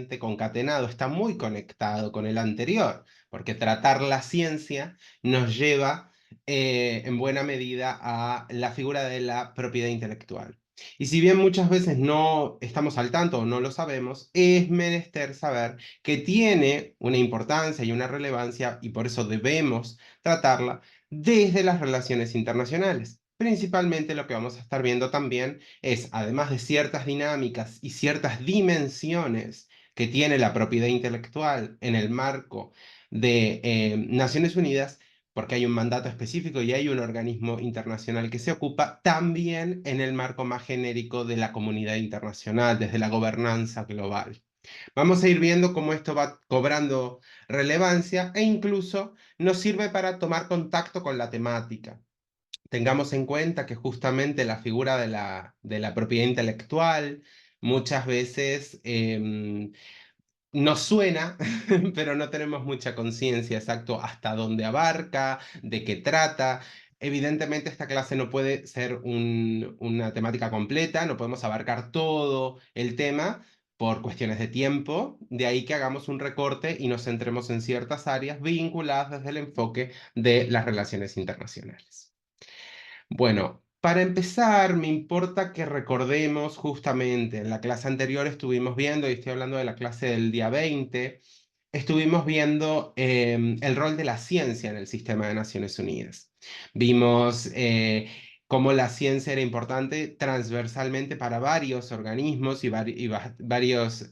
completamente concatenado, está muy conectado con el anterior, porque tratar la ciencia nos lleva en buena medida a la figura de la propiedad intelectual. Y si bien muchas veces no estamos al tanto o no lo sabemos, es menester saber que tiene una importancia y una relevancia y por eso debemos tratarla desde las relaciones internacionales. Principalmente lo que vamos a estar viendo también es, además de ciertas dinámicas y ciertas dimensiones que tiene la propiedad intelectual en el marco de Naciones Unidas, porque hay un mandato específico y hay un organismo internacional que se ocupa, también en el marco más genérico de la comunidad internacional, desde la gobernanza global. Vamos a ir viendo cómo esto va cobrando relevancia e incluso nos sirve para tomar contacto con la temática. Tengamos en cuenta que justamente la figura de la propiedad intelectual muchas veces nos suena, pero no tenemos mucha conciencia exacto hasta dónde abarca, de qué trata. Evidentemente esta clase no puede ser una temática completa, no podemos abarcar todo el tema por cuestiones de tiempo, de ahí que hagamos un recorte y nos centremos en ciertas áreas vinculadas desde el enfoque de las relaciones internacionales. Bueno, para empezar, me importa que recordemos justamente, en la clase anterior estuvimos viendo, y estoy hablando de la clase del día 20, estuvimos viendo el rol de la ciencia en el sistema de Naciones Unidas. Vimos cómo la ciencia era importante transversalmente para varios organismos y, varios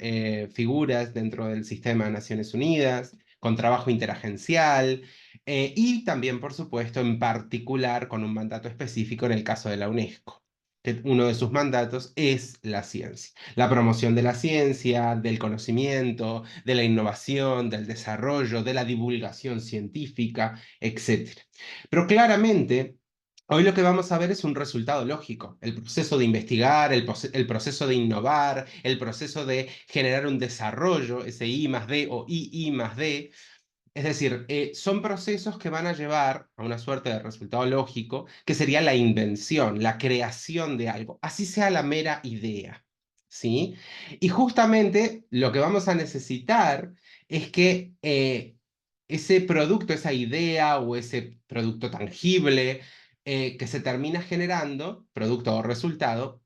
figuras dentro del sistema de Naciones Unidas, con trabajo interagencial, y también, por supuesto, en particular con un mandato específico en el caso de la UNESCO, que uno de sus mandatos es la ciencia, la promoción de la ciencia, del conocimiento, de la innovación, del desarrollo, de la divulgación científica, etc. Pero claramente, hoy lo que vamos a ver es un resultado lógico, el proceso de investigar, el proceso de innovar, el proceso de generar un desarrollo, ese I más D o I más D. Es decir, son procesos que van a llevar a una suerte de resultado lógico, que sería la invención, la creación de algo, así sea la mera idea, ¿sí? Y justamente lo que vamos a necesitar es que ese producto, esa idea o ese producto tangible que se termina generando, producto o resultado,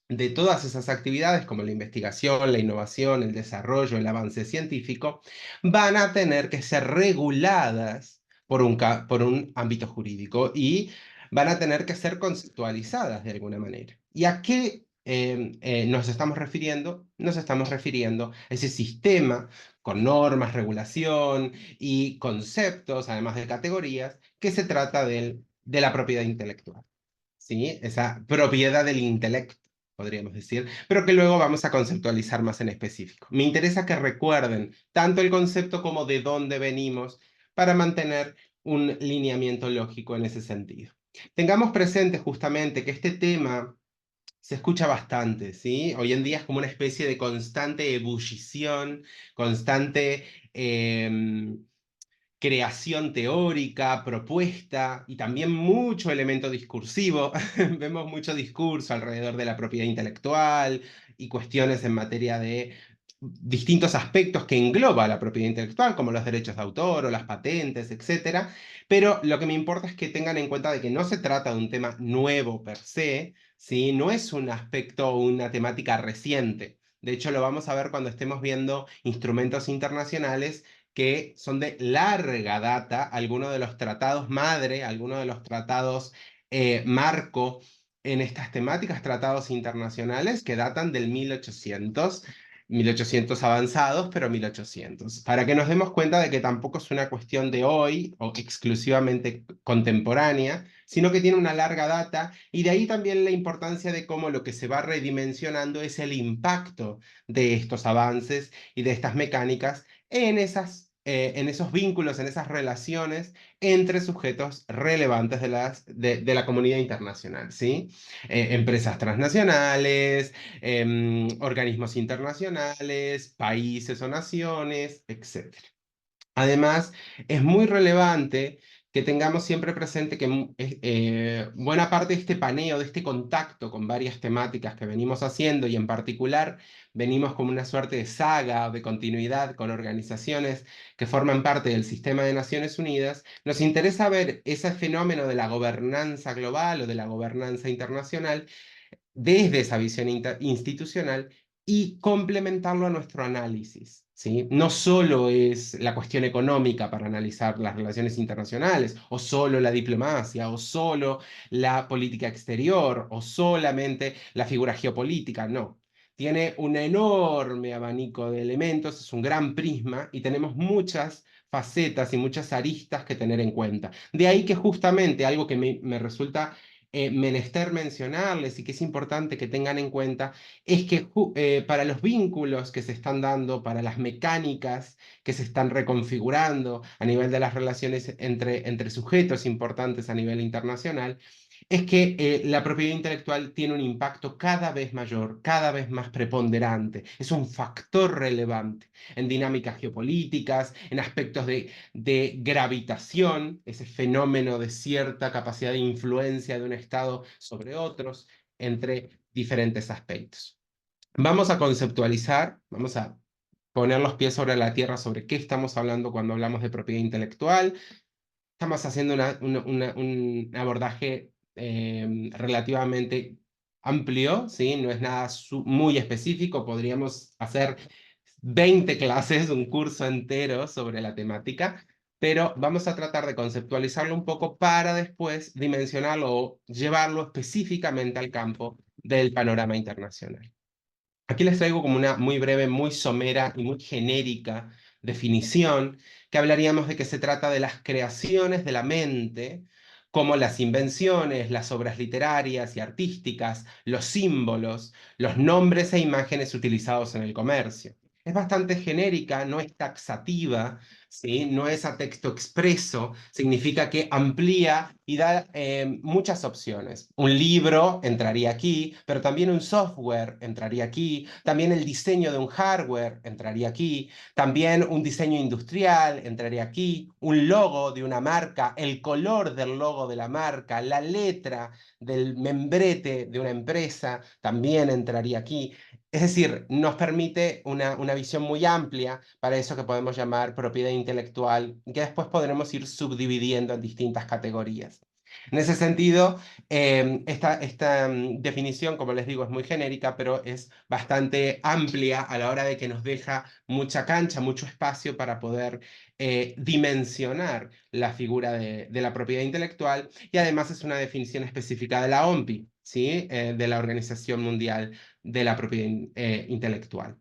de todas esas actividades como la investigación, la innovación, el desarrollo, el avance científico, van a tener que ser reguladas por un ámbito jurídico y van a tener que ser conceptualizadas de alguna manera. ¿Y a qué nos estamos refiriendo? Nos estamos refiriendo a ese sistema con normas, regulación y conceptos, además de categorías, que se trata de la propiedad intelectual. ¿Sí? Esa propiedad del intelecto, podríamos decir, pero que luego vamos a conceptualizar más en específico. Me interesa que recuerden tanto el concepto como de dónde venimos para mantener un lineamiento lógico en ese sentido. Tengamos presente justamente que este tema se escucha bastante, ¿sí? Hoy en día es como una especie de constante ebullición, constante creación teórica, propuesta y también mucho elemento discursivo. Vemos mucho discurso alrededor de la propiedad intelectual y cuestiones en materia de distintos aspectos que engloba la propiedad intelectual, como los derechos de autor o las patentes, etcétera. Pero lo que me importa es que tengan en cuenta de que no se trata de un tema nuevo per se, ¿sí? No es un aspecto o una temática reciente. De hecho, lo vamos a ver cuando estemos viendo instrumentos internacionales que son de larga data, algunos de los tratados madre, algunos de los tratados marco en estas temáticas, tratados internacionales que datan del 1800, 1800 avanzados, pero 1800, para que nos demos cuenta de que tampoco es una cuestión de hoy o exclusivamente contemporánea, sino que tiene una larga data y de ahí también la importancia de cómo lo que se va redimensionando es el impacto de estos avances y de estas mecánicas en esos vínculos, en esas relaciones entre sujetos relevantes de la comunidad internacional, ¿sí? Empresas transnacionales, organismos internacionales, países o naciones, etc. Además, es muy relevante que tengamos siempre presente que buena parte de este paneo, de este contacto con varias temáticas que venimos haciendo y en particular venimos como una suerte de saga o de continuidad con organizaciones que forman parte del sistema de Naciones Unidas, nos interesa ver ese fenómeno de la gobernanza global o de la gobernanza internacional desde esa visión institucional y complementarlo a nuestro análisis. ¿Sí? No solo es la cuestión económica para analizar las relaciones internacionales, o solo la diplomacia, o solo la política exterior, o solamente la figura geopolítica, no. Tiene un enorme abanico de elementos, es un gran prisma y tenemos muchas facetas y muchas aristas que tener en cuenta. De ahí que justamente algo que me resulta menester mencionarles y que es importante que tengan en cuenta es que para los vínculos que se están dando, para las mecánicas que se están reconfigurando a nivel de las relaciones entre sujetos importantes a nivel internacional, es que la propiedad intelectual tiene un impacto cada vez mayor, cada vez más preponderante. Es un factor relevante en dinámicas geopolíticas, en aspectos de gravitación, ese fenómeno de cierta capacidad de influencia de un Estado sobre otros, entre diferentes aspectos. Vamos a conceptualizar, vamos a poner los pies sobre la tierra sobre qué estamos hablando cuando hablamos de propiedad intelectual. Estamos haciendo un abordaje relativamente amplio, ¿sí? No es nada muy específico, podríamos hacer 20 clases, un curso entero sobre la temática, pero vamos a tratar de conceptualizarlo un poco para después dimensionarlo o llevarlo específicamente al campo del panorama internacional. Aquí les traigo como una muy breve, muy somera y muy genérica definición que hablaríamos de que se trata de las creaciones de la mente, como las invenciones, las obras literarias y artísticas, los símbolos, los nombres e imágenes utilizados en el comercio. Es bastante genérica, no es taxativa, ¿sí? No es a texto expreso, significa que amplía y da muchas opciones. Un libro entraría aquí, pero también un software entraría aquí, también el diseño de un hardware entraría aquí, también un diseño industrial entraría aquí, un logo de una marca, el color del logo de la marca, la letra del membrete de una empresa también entraría aquí. Es decir, nos permite una visión muy amplia para eso que podemos llamar propiedad intelectual, que después podremos ir subdividiendo en distintas categorías. En ese sentido, esta definición, como les digo, es muy genérica, pero es bastante amplia a la hora de que nos deja mucha cancha, mucho espacio para poder dimensionar la figura de la propiedad intelectual y además es una definición específica de la OMPI, ¿sí? De la Organización Mundial de la Propiedad Intelectual.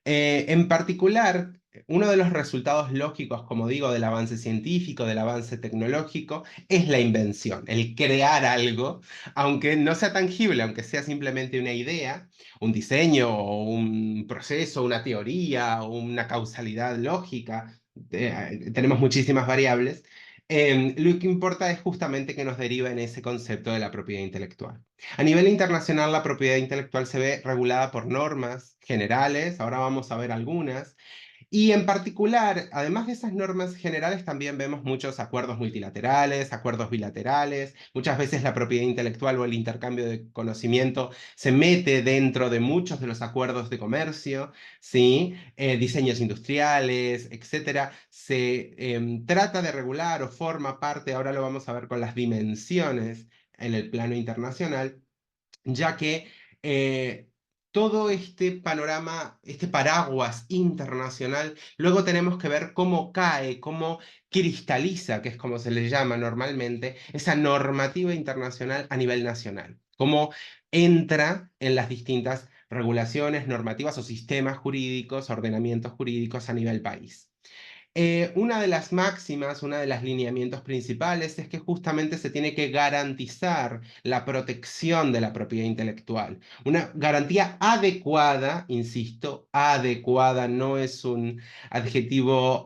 En particular, uno de los resultados lógicos, como digo, del avance científico, del avance tecnológico, es la invención, el crear algo, aunque no sea tangible, aunque sea simplemente una idea, un diseño, o un proceso, una teoría, o una causalidad lógica. Tenemos muchísimas variables. Lo que importa es justamente que nos deriva en ese concepto de la propiedad intelectual. A nivel internacional, la propiedad intelectual se ve regulada por normas generales, ahora vamos a ver algunas, y en particular, además de esas normas generales, también vemos muchos acuerdos multilaterales, acuerdos bilaterales, muchas veces la propiedad intelectual o el intercambio de conocimiento se mete dentro de muchos de los acuerdos de comercio, ¿sí? Diseños industriales, etcétera. Se trata de regular o forma parte, ahora lo vamos a ver con las dimensiones en el plano internacional, ya que todo este panorama, este paraguas internacional, luego tenemos que ver cómo cae, cómo cristaliza, que es como se le llama normalmente, esa normativa internacional a nivel nacional, cómo entra en las distintas regulaciones, normativas o sistemas jurídicos, ordenamientos jurídicos a nivel país. Una de las máximas, una de los lineamientos principales es que justamente se tiene que garantizar la protección de la propiedad intelectual. Una garantía adecuada, insisto, adecuada no es un adjetivo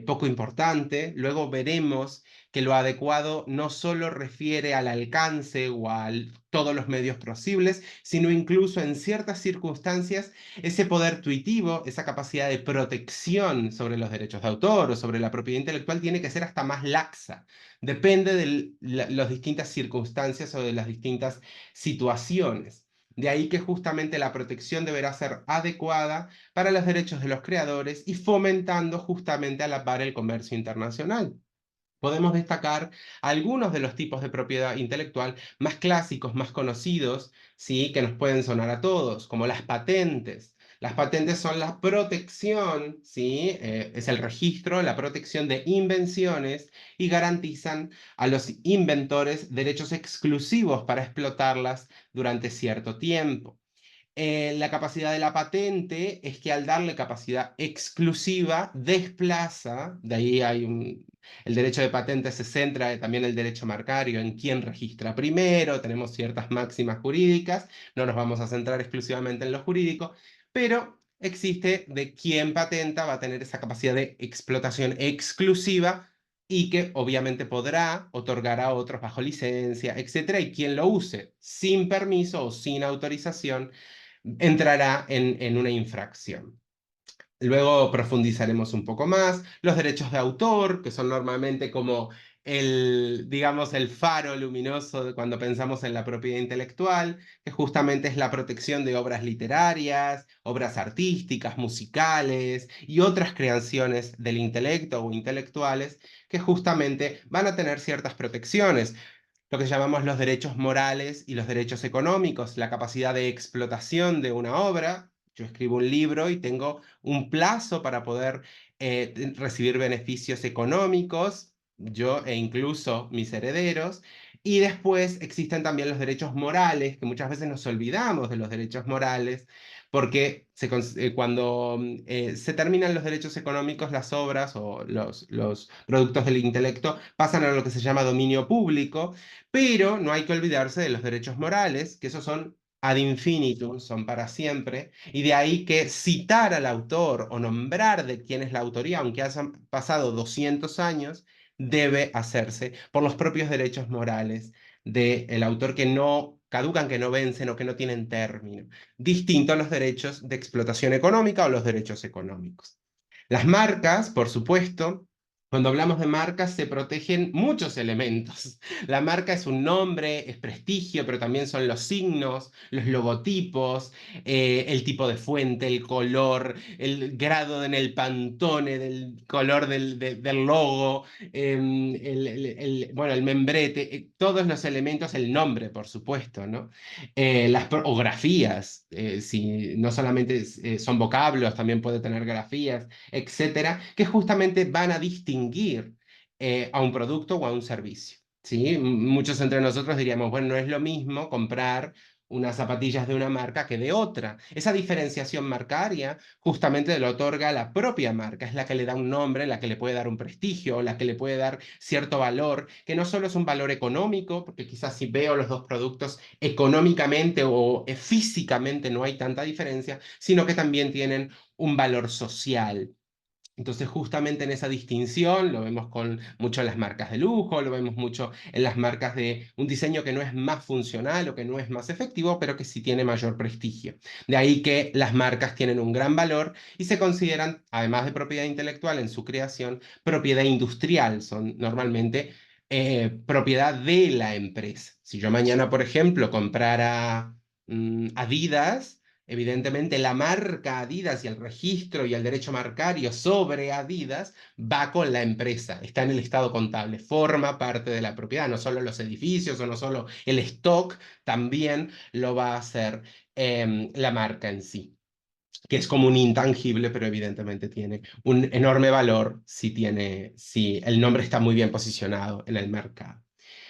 poco importante. Luego veremos que lo adecuado no solo refiere al alcance o a todos los medios posibles, sino incluso en ciertas circunstancias ese poder tuitivo, esa capacidad de protección sobre los derechos de autor o sobre la propiedad intelectual tiene que ser hasta más laxa. Depende de las distintas circunstancias o de las distintas situaciones. De ahí que justamente la protección deberá ser adecuada para los derechos de los creadores y fomentando justamente a la par el comercio internacional. Podemos destacar algunos de los tipos de propiedad intelectual más clásicos, más conocidos, ¿sí? Que nos pueden sonar a todos, como las patentes. Las patentes son la protección, ¿sí? Es el registro, la protección de invenciones y garantizan a los inventores derechos exclusivos para explotarlas durante cierto tiempo. La capacidad de la patente es que al darle capacidad exclusiva desplaza, de ahí hay el derecho de patente se centra también el derecho marcario en quién registra primero, tenemos ciertas máximas jurídicas, no nos vamos a centrar exclusivamente en lo jurídico, pero existe de quién patenta va a tener esa capacidad de explotación exclusiva y que obviamente podrá otorgar a otros bajo licencia, etcétera, y quien lo use sin permiso o sin autorización entrará en una infracción. Luego profundizaremos un poco más. Los derechos de autor, que son normalmente como digamos, el faro luminoso de cuando pensamos en la propiedad intelectual, que justamente es la protección de obras literarias, obras artísticas, musicales y otras creaciones del intelecto o intelectuales que justamente van a tener ciertas protecciones, lo que llamamos los derechos morales y los derechos económicos, la capacidad de explotación de una obra. Yo escribo un libro y tengo un plazo para poder recibir beneficios económicos, yo e incluso mis herederos. Y después existen también los derechos morales, que muchas veces nos olvidamos de los derechos morales, porque cuando se terminan los derechos económicos, las obras o los productos del intelecto pasan a lo que se llama dominio público, pero no hay que olvidarse de los derechos morales, que esos son ad infinitum, son para siempre, y de ahí que citar al autor o nombrar de quién es la autoría, aunque hayan pasado 200 años, debe hacerse por los propios derechos morales del autor que no caducan, que no vencen o que no tienen término, distinto a los derechos de explotación económica o los derechos económicos. Las marcas, por supuesto, cuando hablamos de marcas se protegen muchos elementos. La marca es un nombre, es prestigio, pero también son los signos, los logotipos, el tipo de fuente, el color, el grado en el pantone del color del logo, bueno, el membrete, todos los elementos, el nombre, por supuesto, ¿no? O grafías, si no solamente son vocablos, también puede tener grafías, etcétera, que justamente van a distinguir a un producto o a un servicio. ¿Sí? Muchos entre nosotros diríamos, bueno, no es lo mismo comprar unas zapatillas de una marca que de otra. Esa diferenciación marcaria justamente lo otorga la propia marca, es la que le da un nombre, la que le puede dar un prestigio, la que le puede dar cierto valor, que no solo es un valor económico, porque quizás si veo los dos productos económicamente o físicamente no hay tanta diferencia, sino que también tienen un valor social. Entonces, justamente en esa distinción, lo vemos con mucho en las marcas de lujo, lo vemos mucho en las marcas de un diseño que no es más funcional o que no es más efectivo, pero que sí tiene mayor prestigio. De ahí que las marcas tienen un gran valor y se consideran, además de propiedad intelectual en su creación, propiedad industrial. Son normalmente propiedad de la empresa. Si yo mañana, por ejemplo, comprara Adidas, evidentemente, la marca Adidas y el registro y el derecho marcario sobre Adidas va con la empresa, está en el estado contable, forma parte de la propiedad, no solo los edificios o no solo el stock, también lo va a hacer la marca en sí, que es como un intangible, pero evidentemente tiene un enorme valor si el nombre está muy bien posicionado en el mercado.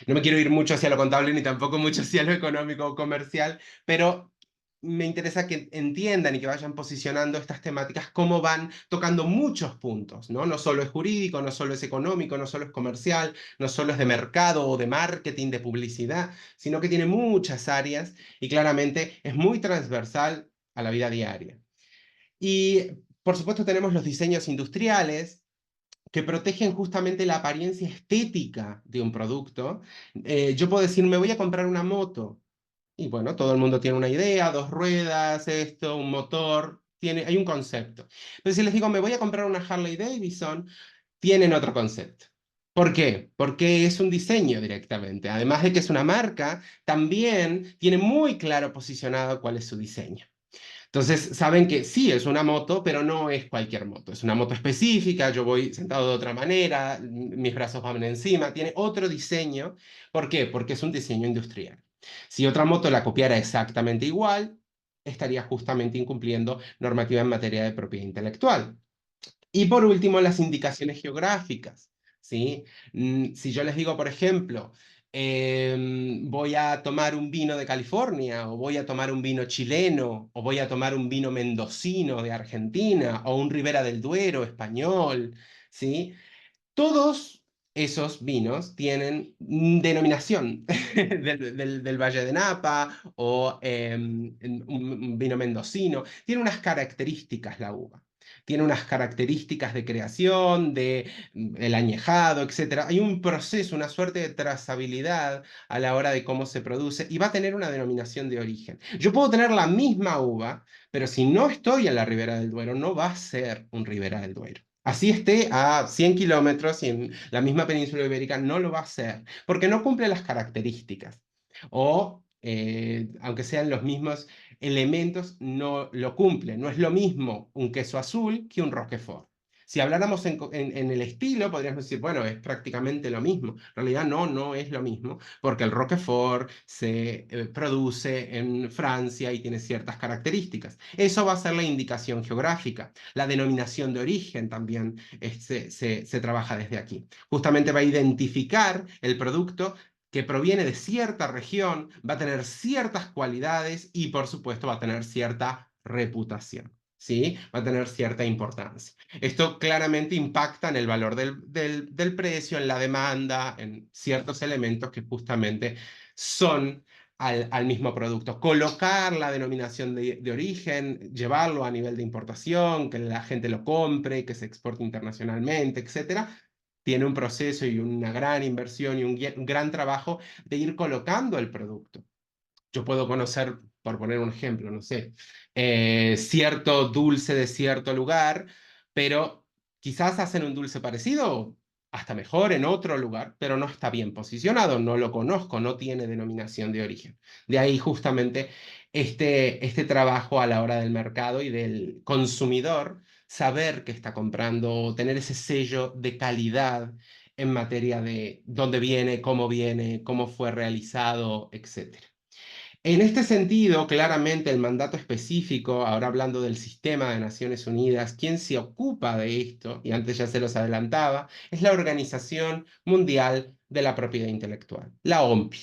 No me quiero ir mucho hacia lo contable ni tampoco mucho hacia lo económico o comercial, pero me interesa que entiendan y que vayan posicionando estas temáticas, cómo van tocando muchos puntos, ¿no? No solo es jurídico, no solo es económico, no solo es comercial, no solo es de mercado o de marketing, de publicidad, sino que tiene muchas áreas y claramente es muy transversal a la vida diaria. Y por supuesto tenemos los diseños industriales, que protegen justamente la apariencia estética de un producto. Yo puedo decir, me voy a comprar una moto. Y bueno, todo el mundo tiene una idea, dos ruedas, esto, un motor, hay un concepto. Pero si les digo, me voy a comprar una Harley Davidson, tienen otro concepto. ¿Por qué? Porque es un diseño directamente. Además de que es una marca, también tiene muy claro posicionado cuál es su diseño. Entonces, saben que sí, es una moto, pero no es cualquier moto. Es una moto específica, yo voy sentado de otra manera, mis brazos van encima, tiene otro diseño. ¿Por qué? Porque es un diseño industrial. Si otra moto la copiara exactamente igual, estaría justamente incumpliendo normativa en materia de propiedad intelectual. Y por último, las indicaciones geográficas, ¿sí? Si yo les digo, por ejemplo, voy a tomar un vino de California, o voy a tomar un vino chileno, o voy a tomar un vino mendocino de Argentina, o un Ribera del Duero español, ¿sí? Todos esos vinos tienen denominación del Valle de Napa o un vino mendocino. Tiene unas características la uva. Tiene unas características de creación, de el añejado, etcétera. Hay un proceso, una suerte de trazabilidad a la hora de cómo se produce y va a tener una denominación de origen. Yo puedo tener la misma uva, pero si no estoy en la Ribera del Duero, no va a ser un Ribera del Duero. Así esté a 100 kilómetros y en la misma península ibérica, no lo va a hacer, porque no cumple las características. O, aunque sean los mismos elementos, no lo cumple. No es lo mismo un queso azul que un Roquefort. Si habláramos en el estilo, podríamos decir, bueno, es prácticamente lo mismo. En realidad no, no es lo mismo, porque el Roquefort se produce en Francia y tiene ciertas características. Eso va a ser la indicación geográfica. La denominación de origen también se trabaja desde aquí. Justamente va a identificar el producto que proviene de cierta región, va a tener ciertas cualidades y por supuesto va a tener cierta reputación. ¿Sí? Va a tener cierta importancia. Esto claramente impacta en el valor del precio, en la demanda, en ciertos elementos que justamente son al mismo producto. Colocar la denominación de origen, llevarlo a nivel de importación, que la gente lo compre, que se exporte internacionalmente, etcétera, tiene un proceso y una gran inversión y un gran trabajo de ir colocando el producto. Yo puedo conocer, por poner un ejemplo, no sé, cierto dulce de cierto lugar, pero quizás hacen un dulce parecido, hasta mejor en otro lugar, pero no está bien posicionado, no lo conozco, no tiene denominación de origen. De ahí justamente este trabajo a la hora del mercado y del consumidor, saber que está comprando, tener ese sello de calidad en materia de dónde viene, cómo fue realizado, etc. En este sentido, claramente el mandato específico, ahora hablando del sistema de Naciones Unidas, quien se ocupa de esto, y antes ya se los adelantaba, es la Organización Mundial de la Propiedad Intelectual, la OMPI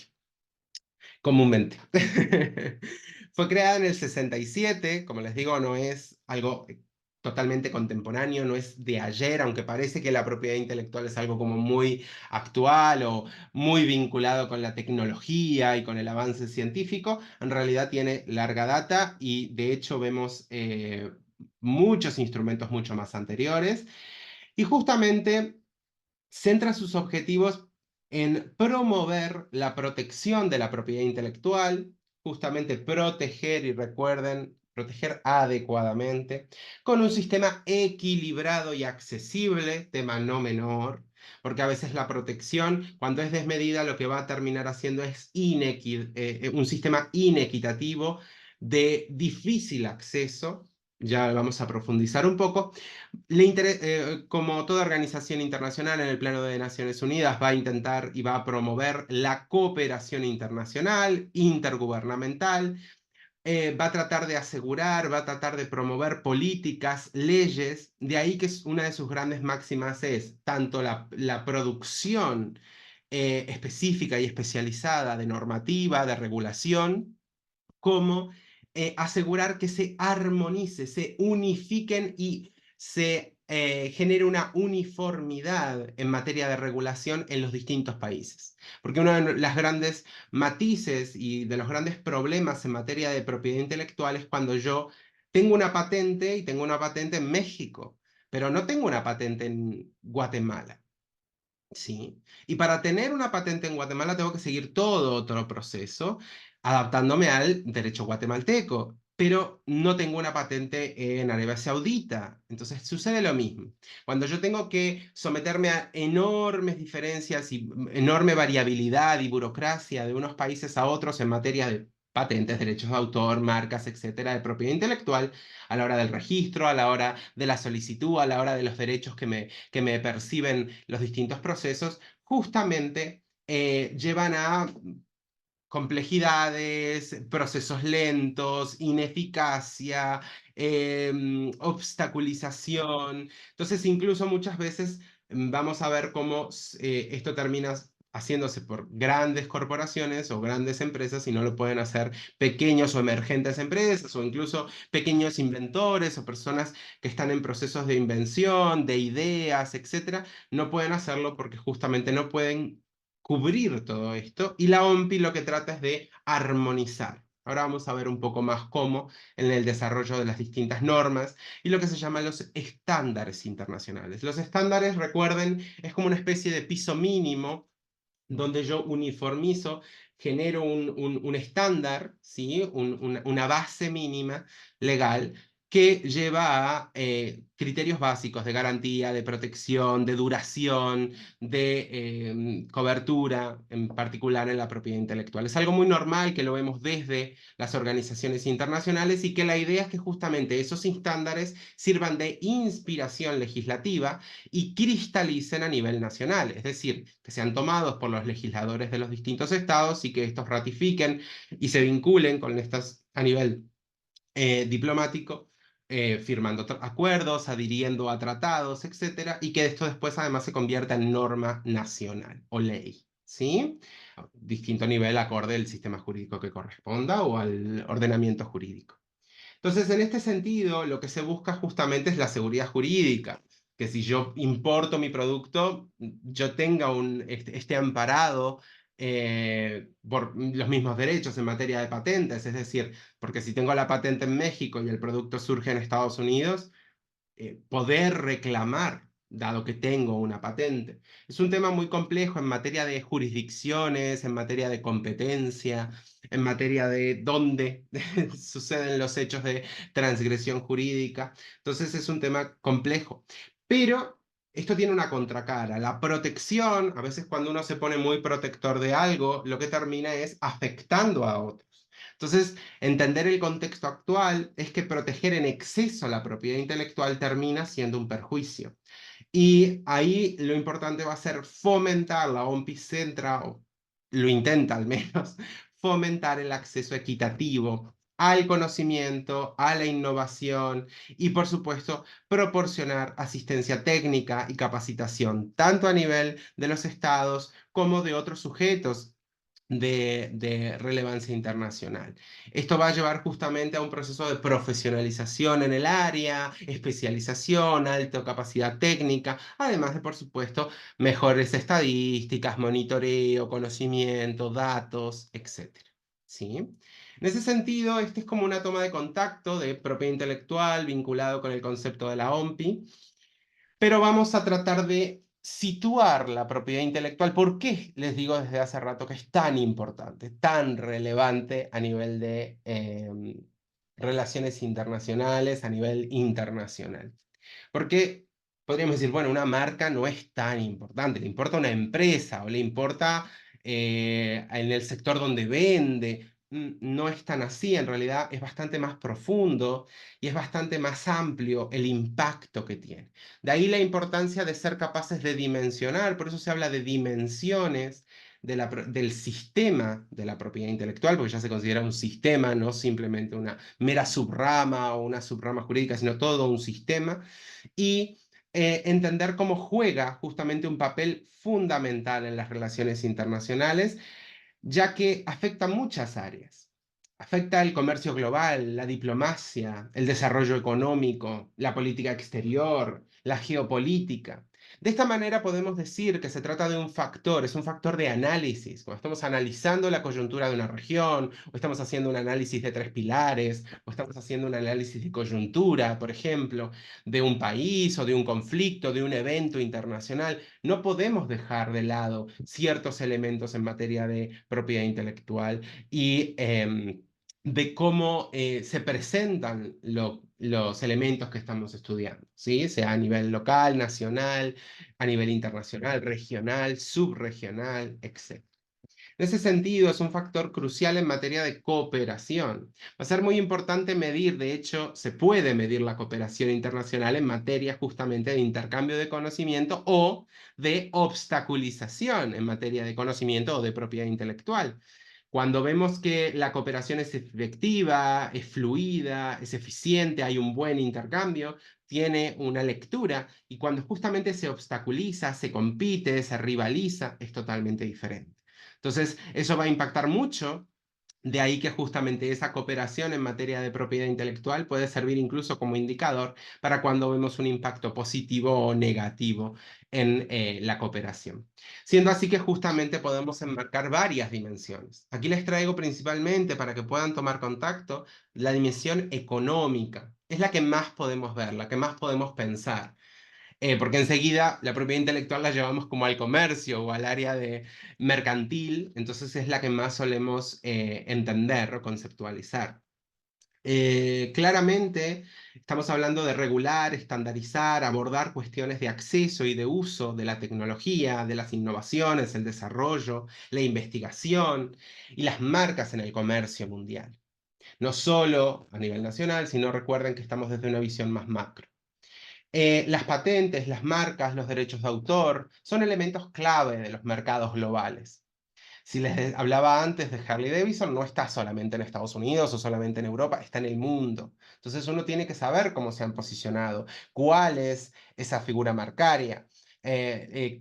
comúnmente. Fue creada en el 67, como les digo, no es algo totalmente contemporáneo, no es de ayer, aunque parece que la propiedad intelectual es algo como muy actual o muy vinculado con la tecnología y con el avance científico, en realidad tiene larga data y de hecho vemos muchos instrumentos mucho más anteriores y justamente centra sus objetivos en promover la protección de la propiedad intelectual, justamente proteger, y recuerden, proteger adecuadamente, con un sistema equilibrado y accesible, tema no menor, porque a veces la protección, cuando es desmedida, lo que va a terminar haciendo es un sistema inequitativo de difícil acceso. Ya vamos a profundizar un poco, como toda organización internacional en el plano de Naciones Unidas, va a intentar y va a promover la cooperación internacional, intergubernamental, va a tratar de asegurar, va a tratar de promover políticas, leyes, de ahí que una de sus grandes máximas es tanto la producción específica y especializada de normativa, de regulación, como asegurar que se armonice, se unifiquen y se genere una uniformidad en materia de regulación en los distintos países. Porque uno de los grandes matices y de los grandes problemas en materia de propiedad intelectual es cuando yo tengo una patente y tengo una patente en México, pero no tengo una patente en Guatemala. Sí. Y para tener una patente en Guatemala tengo que seguir todo otro proceso, adaptándome al derecho guatemalteco, pero no tengo una patente en Arabia Saudita. Entonces sucede lo mismo. Cuando yo tengo que someterme a enormes diferencias y enorme variabilidad y burocracia de unos países a otros en materia de patentes, derechos de autor, marcas, etcétera, de propiedad intelectual, a la hora del registro, a la hora de la solicitud, a la hora de los derechos que me perciben los distintos procesos, justamente llevan a complejidades, procesos lentos, ineficacia, obstaculización. Entonces, incluso muchas veces vamos a ver cómo esto termina haciéndose por grandes corporaciones o grandes empresas y no lo pueden hacer pequeños o emergentes empresas o incluso pequeños inventores o personas que están en procesos de invención, de ideas, etcétera, no pueden hacerlo porque justamente no pueden cubrir todo esto y la OMPI lo que trata es de armonizar. Ahora vamos a ver un poco más cómo en el desarrollo de las distintas normas y lo que se llama los estándares internacionales. Los estándares, recuerden, es como una especie de piso mínimo donde yo uniformizo, genero un estándar, ¿sí? Una base mínima legal que lleva a criterios básicos de garantía, de protección, de duración, de cobertura, en particular en la propiedad intelectual. Es algo muy normal que lo vemos desde las organizaciones internacionales y que la idea es que justamente esos estándares sirvan de inspiración legislativa y cristalicen a nivel nacional, es decir, que sean tomados por los legisladores de los distintos estados y que estos ratifiquen y se vinculen con estas a nivel diplomático, firmando acuerdos, adhiriendo a tratados, etcétera, y que esto después además se convierta en norma nacional o ley, ¿sí? Distinto nivel acorde al sistema jurídico que corresponda o al ordenamiento jurídico. Entonces, en este sentido, lo que se busca justamente es la seguridad jurídica, que si yo importo mi producto, yo tenga esté amparado por los mismos derechos en materia de patentes, es decir, porque si tengo la patente en México y el producto surge en Estados Unidos, poder reclamar, dado que tengo una patente. Es un tema muy complejo en materia de jurisdicciones, en materia de competencia, en materia de dónde suceden los hechos de transgresión jurídica. Entonces es un tema complejo. Pero esto tiene una contracara. La protección, a veces cuando uno se pone muy protector de algo, lo que termina es afectando a otros. Entonces, entender el contexto actual es que proteger en exceso la propiedad intelectual termina siendo un perjuicio. Y ahí lo importante va a ser fomentar, la OMPI centra, o lo intenta al menos, fomentar el acceso equitativo al conocimiento, a la innovación y, por supuesto, proporcionar asistencia técnica y capacitación, tanto a nivel de los estados como de otros sujetos de relevancia internacional. Esto va a llevar justamente a un proceso de profesionalización en el área, especialización, alta capacidad técnica, además de, por supuesto, mejores estadísticas, monitoreo, conocimiento, datos, etcétera. ¿Sí? En ese sentido, este es como una toma de contacto de propiedad intelectual vinculado con el concepto de la OMPI, pero vamos a tratar de situar la propiedad intelectual. ¿Por qué les digo desde hace rato que es tan importante, tan relevante a nivel de relaciones internacionales, a nivel internacional? Porque podríamos decir, bueno, una marca no es tan importante, le importa a una empresa o le importa en el sector donde vende. No es tan así, en realidad es bastante más profundo y es bastante más amplio el impacto que tiene. De ahí la importancia de ser capaces de dimensionar, por eso se habla de dimensiones del sistema de la propiedad intelectual, porque ya se considera un sistema, no simplemente una mera subrama o una subrama jurídica, sino todo un sistema, y entender cómo juega justamente un papel fundamental en las relaciones internacionales, ya que afecta muchas áreas. Afecta el comercio global, la diplomacia, el desarrollo económico, la política exterior, la geopolítica. De esta manera podemos decir que se trata de un factor, es un factor de análisis. Cuando estamos analizando la coyuntura de una región, o estamos haciendo un análisis de tres pilares, o estamos haciendo un análisis de coyuntura, por ejemplo, de un país o de un conflicto, de un evento internacional, no podemos dejar de lado ciertos elementos en materia de propiedad intelectual y de cómo se presentan los elementos que estamos estudiando, ¿sí? Sea a nivel local, nacional, a nivel internacional, regional, subregional, etc. En ese sentido, es un factor crucial en materia de cooperación. Va a ser muy importante medir, de hecho, se puede medir la cooperación internacional en materia justamente de intercambio de conocimiento o de obstaculización en materia de conocimiento o de propiedad intelectual. Cuando vemos que la cooperación es efectiva, es fluida, es eficiente, hay un buen intercambio, tiene una lectura, y cuando justamente se obstaculiza, se compite, se rivaliza, es totalmente diferente. Entonces, eso va a impactar mucho. De ahí que justamente esa cooperación en materia de propiedad intelectual puede servir incluso como indicador para cuando vemos un impacto positivo o negativo en la cooperación. Siendo así que justamente podemos enmarcar varias dimensiones. Aquí les traigo principalmente para que puedan tomar contacto la dimensión económica. Es la que más podemos ver, la que más podemos pensar. Porque enseguida la propiedad intelectual la llevamos como al comercio o al área de mercantil, entonces es la que más solemos entender o conceptualizar. Claramente estamos hablando de regular, estandarizar, abordar cuestiones de acceso y de uso de la tecnología, de las innovaciones, el desarrollo, la investigación y las marcas en el comercio mundial. No solo a nivel nacional, sino recuerden que estamos desde una visión más macro. Las patentes, las marcas, los derechos de autor son elementos clave de los mercados globales. Si les hablaba antes de Harley Davidson, no está solamente en Estados Unidos o solamente en Europa, está en el mundo. Entonces uno tiene que saber cómo se han posicionado, cuál es esa figura marcaria,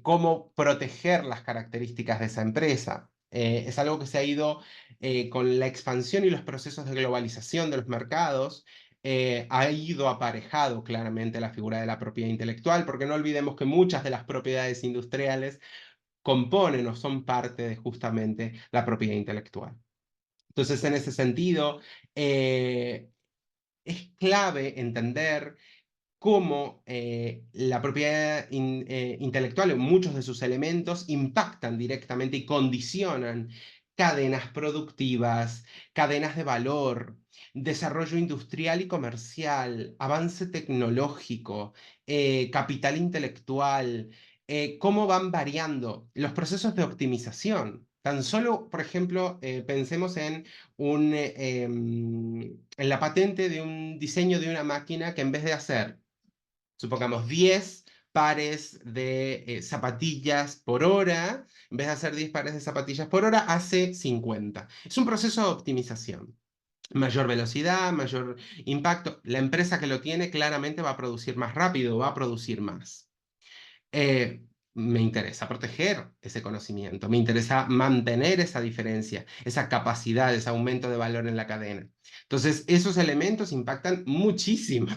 cómo proteger las características de esa empresa. Es algo que se ha ido con la expansión y los procesos de globalización de los mercados. Ha ido aparejado claramente la figura de la propiedad intelectual, porque no olvidemos que muchas de las propiedades industriales componen o son parte de justamente la propiedad intelectual. Entonces, en ese sentido, es clave entender cómo la propiedad intelectual, muchos de sus elementos, impactan directamente y condicionan cadenas productivas, cadenas de valor, desarrollo industrial y comercial, avance tecnológico, capital intelectual, cómo van variando los procesos de optimización. Tan solo, por ejemplo, pensemos en la patente de un diseño de una máquina que en vez de hacer, supongamos, 10 pares de zapatillas por hora, en vez de hacer 10 pares de zapatillas por hora, hace 50. Es un proceso de optimización. Mayor velocidad, mayor impacto. La empresa que lo tiene claramente va a producir más rápido, va a producir más. Me interesa proteger ese conocimiento, me interesa mantener esa diferencia, esa capacidad, ese aumento de valor en la cadena. Entonces, esos elementos impactan muchísimo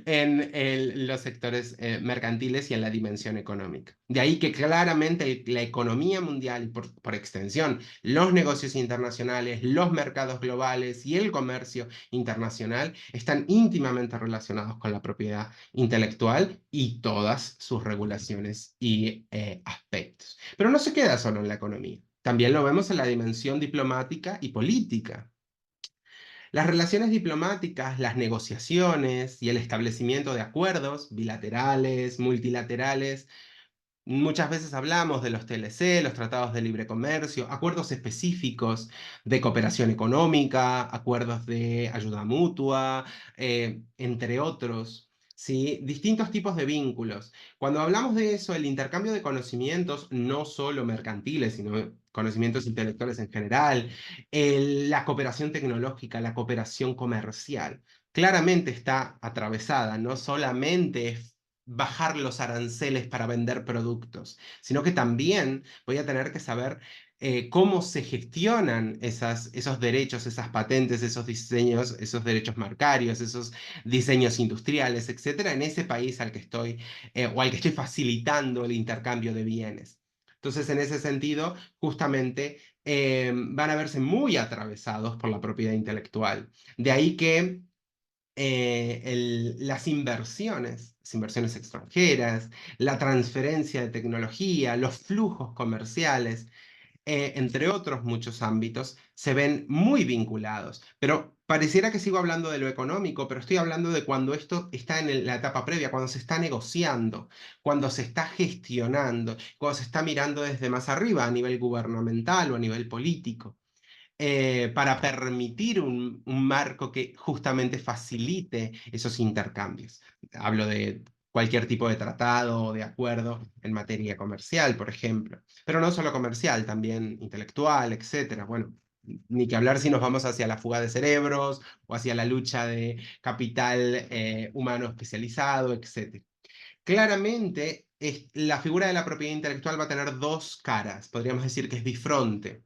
en los sectores mercantiles y en la dimensión económica. De ahí que claramente la economía mundial y por extensión los negocios internacionales, los mercados globales y el comercio internacional están íntimamente relacionados con la propiedad intelectual y todas sus regulaciones y aspectos. Pero no se queda solo en la economía, también lo vemos en la dimensión diplomática y política. Las relaciones diplomáticas, las negociaciones y el establecimiento de acuerdos bilaterales, multilaterales. Muchas veces hablamos de los TLC, los tratados de libre comercio, acuerdos específicos de cooperación económica, acuerdos de ayuda mutua, entre otros, ¿sí? Distintos tipos de vínculos. Cuando hablamos de eso, el intercambio de conocimientos, no solo mercantiles, sino conocimientos intelectuales en general, la cooperación tecnológica, la cooperación comercial, claramente está atravesada, no solamente bajar los aranceles para vender productos, sino que también voy a tener que saber cómo se gestionan esos derechos, esas patentes, esos diseños, esos derechos marcarios, esos diseños industriales, etcétera, en ese país al que estoy o al que estoy facilitando el intercambio de bienes. Entonces, en ese sentido, justamente van a verse muy atravesados por la propiedad intelectual. De ahí que las inversiones extranjeras, la transferencia de tecnología, los flujos comerciales, entre otros muchos ámbitos, se ven muy vinculados. Pero pareciera que sigo hablando de lo económico, pero estoy hablando de cuando esto está en la etapa previa, cuando se está negociando, cuando se está gestionando, cuando se está mirando desde más arriba, a nivel gubernamental o a nivel político para permitir un marco que justamente facilite esos intercambios. Hablo de cualquier tipo de tratado o de acuerdo en materia comercial, por ejemplo, pero no solo comercial, también intelectual, etcétera. Bueno, ni que hablar si nos vamos hacia la fuga de cerebros o hacia la lucha de capital humano especializado, etcétera. Claramente, la figura de la propiedad intelectual va a tener dos caras, podríamos decir que es bifronte.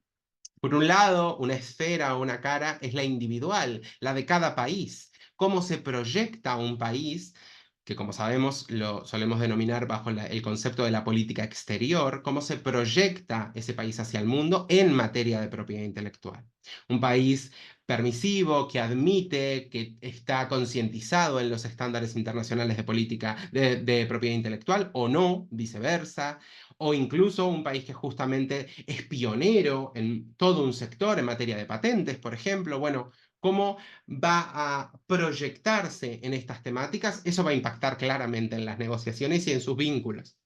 Por un lado, una esfera o una cara es la individual, la de cada país. Cómo se proyecta un país, que como sabemos lo solemos denominar bajo el concepto de la política exterior, cómo se proyecta ese país hacia el mundo en materia de propiedad intelectual. Un país permisivo, que admite, que está concientizado en los estándares internacionales de política de propiedad intelectual o no, viceversa o incluso un país que justamente es pionero en todo un sector en materia de patentes, por ejemplo. Bueno, cómo va a proyectarse en estas temáticas, eso va a impactar claramente en las negociaciones y en sus vínculos.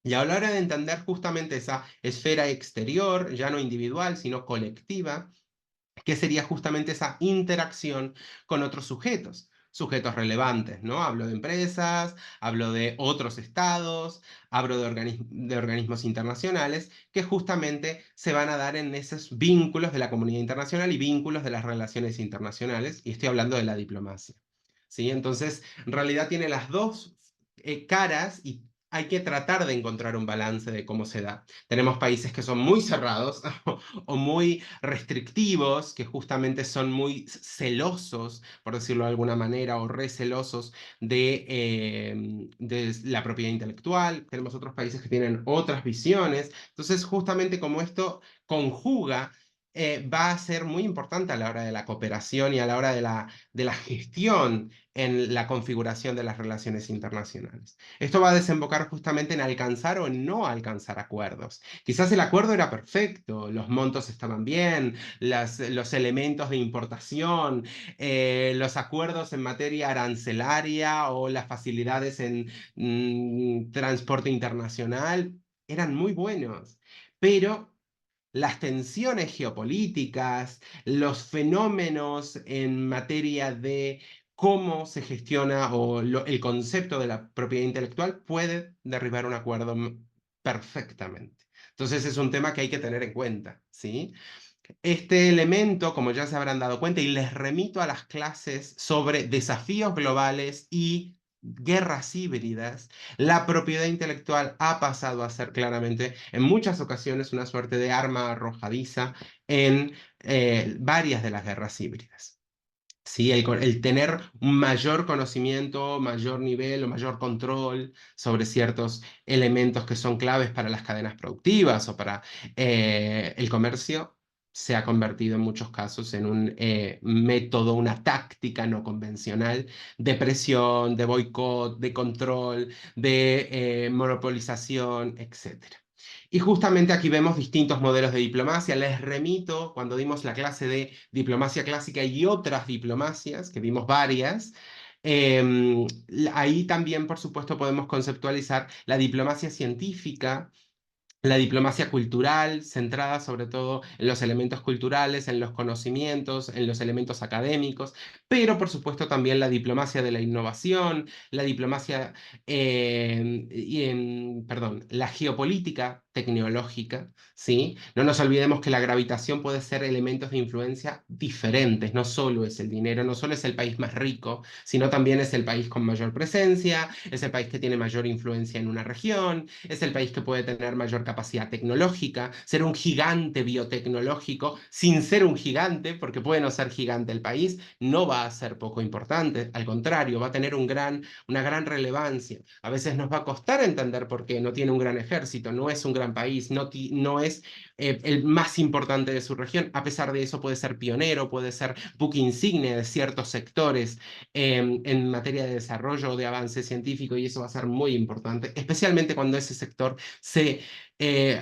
Y a la hora de entender justamente esa esfera exterior, ya no individual, sino colectiva, que sería justamente esa interacción con otros sujetos, sujetos relevantes, ¿no? Hablo de empresas, hablo de otros estados, hablo de organismos internacionales que justamente se van a dar en esos vínculos de la comunidad internacional y vínculos de las relaciones internacionales, y estoy hablando de la diplomacia. ¿Sí? Entonces, en realidad tiene las dos caras y hay que tratar de encontrar un balance de cómo se da. Tenemos países que son muy cerrados o muy restrictivos, que justamente son muy celosos, por decirlo de alguna manera, o recelosos de la propiedad intelectual. Tenemos otros países que tienen otras visiones. Entonces, justamente como esto conjuga, va a ser muy importante a la hora de la cooperación y a la hora de la gestión en la configuración de las relaciones internacionales. Esto va a desembocar justamente en alcanzar o en no alcanzar acuerdos. Quizás el acuerdo era perfecto, los montos estaban bien, los elementos de importación, los acuerdos en materia arancelaria o las facilidades en transporte internacional eran muy buenos, pero las tensiones geopolíticas, los fenómenos en materia de cómo se gestiona el concepto de la propiedad intelectual puede derribar un acuerdo perfectamente. Entonces es un tema que hay que tener en cuenta, ¿sí? Este elemento, como ya se habrán dado cuenta, y les remito a las clases sobre desafíos globales y guerras híbridas, la propiedad intelectual ha pasado a ser claramente, en muchas ocasiones, una suerte de arma arrojadiza en varias de las guerras híbridas. Sí, el tener un mayor conocimiento, mayor nivel o mayor control sobre ciertos elementos que son claves para las cadenas productivas o para el comercio, se ha convertido en muchos casos en un método, una táctica no convencional de presión, de boicot, de control, de monopolización, etcétera. Y justamente aquí vemos distintos modelos de diplomacia. Les remito, cuando dimos la clase de diplomacia clásica y otras diplomacias, que vimos varias, ahí también, por supuesto, podemos conceptualizar la diplomacia científica La diplomacia cultural, centrada sobre todo en los elementos culturales, en los conocimientos, en los elementos académicos, pero por supuesto también la diplomacia de la innovación, la diplomacia, perdón, la geopolítica tecnológica, ¿sí? No nos olvidemos que la gravitación puede ser elementos de influencia diferentes, no solo es el dinero, no solo es el país más rico, sino también es el país con mayor presencia, es el país que tiene mayor influencia en una región, es el país que puede tener mayor capacidad tecnológica, ser un gigante biotecnológico sin ser un gigante, porque puede no ser gigante el país, no va a ser poco importante, al contrario, va a tener una gran relevancia. A veces nos va a costar entender por qué no tiene un gran ejército, no es un gran país, no es el más importante de su región. A pesar de eso puede ser pionero, puede ser buque insignia de ciertos sectores en materia de desarrollo o de avance científico, y eso va a ser muy importante, especialmente cuando ese sector se